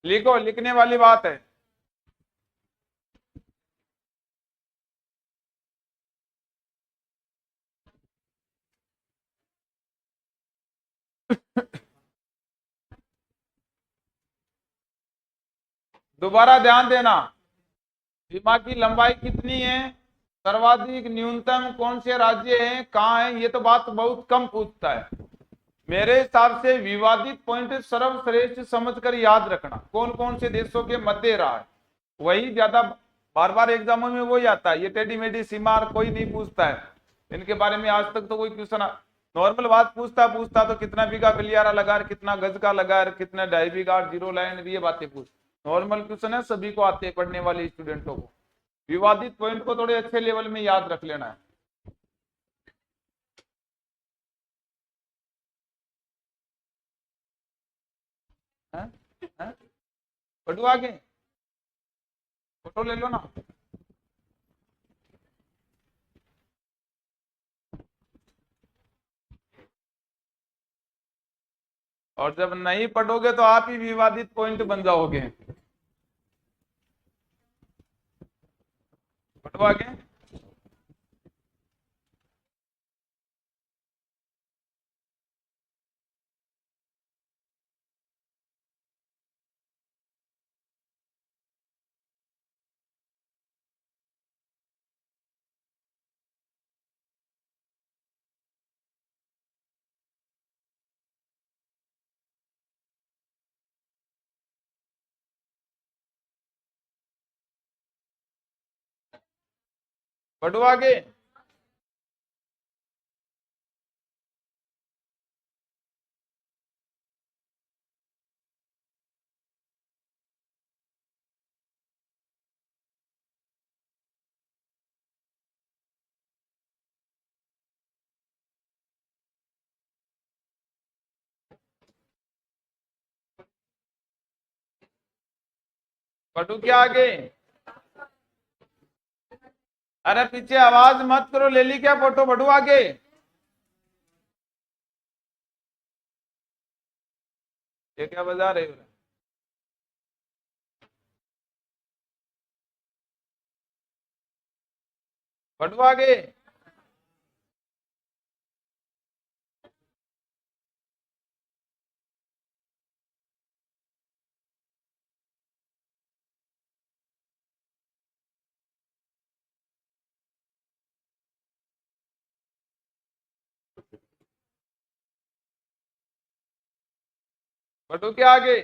लिखो, लिखने वाली बात है। दोबारा ध्यान देना, सीमा की लंबाई कितनी है, सर्वाधिक न्यूनतम कौन से राज्य हैं, कहाँ है, ये तो बात बहुत कम पूछता है। मेरे हिसाब से विवादित पॉइंट सर्वश्रेष्ठ समझकर याद रखना, कौन कौन से देशों के मध्य रहा है, वही ज्यादा बार बार एग्जामों में वही आता है। ये टेढ़ी मेढ़ी सीमा कोई नहीं पूछता है, इनके बारे में आज तक तो कोई क्वेश्चन, नॉर्मल बात पूछता पूछता तो कितना बीघा गलियारा लगा, कितना गज का लगा, कितना ढाई बीघा, जीरो लाइन, ये बातें पूछ, नॉर्मल क्वेश्चन है, सभी को आते हैं पढ़ने वाले स्टूडेंटों को। विवादित पॉइंट को थोड़े अच्छे लेवल में याद रख लेना है। हैं? हैं? पढ़ो आगे, फोटो ले लो ना। और जब नहीं पढ़ोगे तो आप ही विवादित पॉइंट बन जाओगे। पढ़ो आगे। पढ़ो आगे। पढ़ो क्या आगे? अरे पीछे आवाज मत करो, ले ली क्या फोटो? बढ़ो आगे। ये क्या बजा रहे हो? बढ़ो आगे। बढ़ो क्या आगे?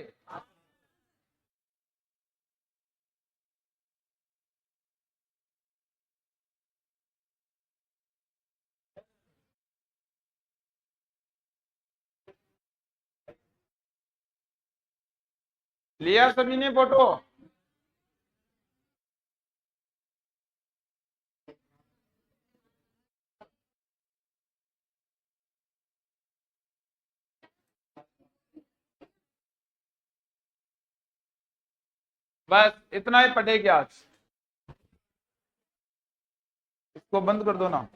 लिया सभी ने फोटो? बस इतना ही पढ़ेगी आज, इसको बंद कर दो ना,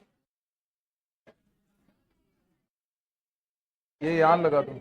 ये यहाँ लगा दो।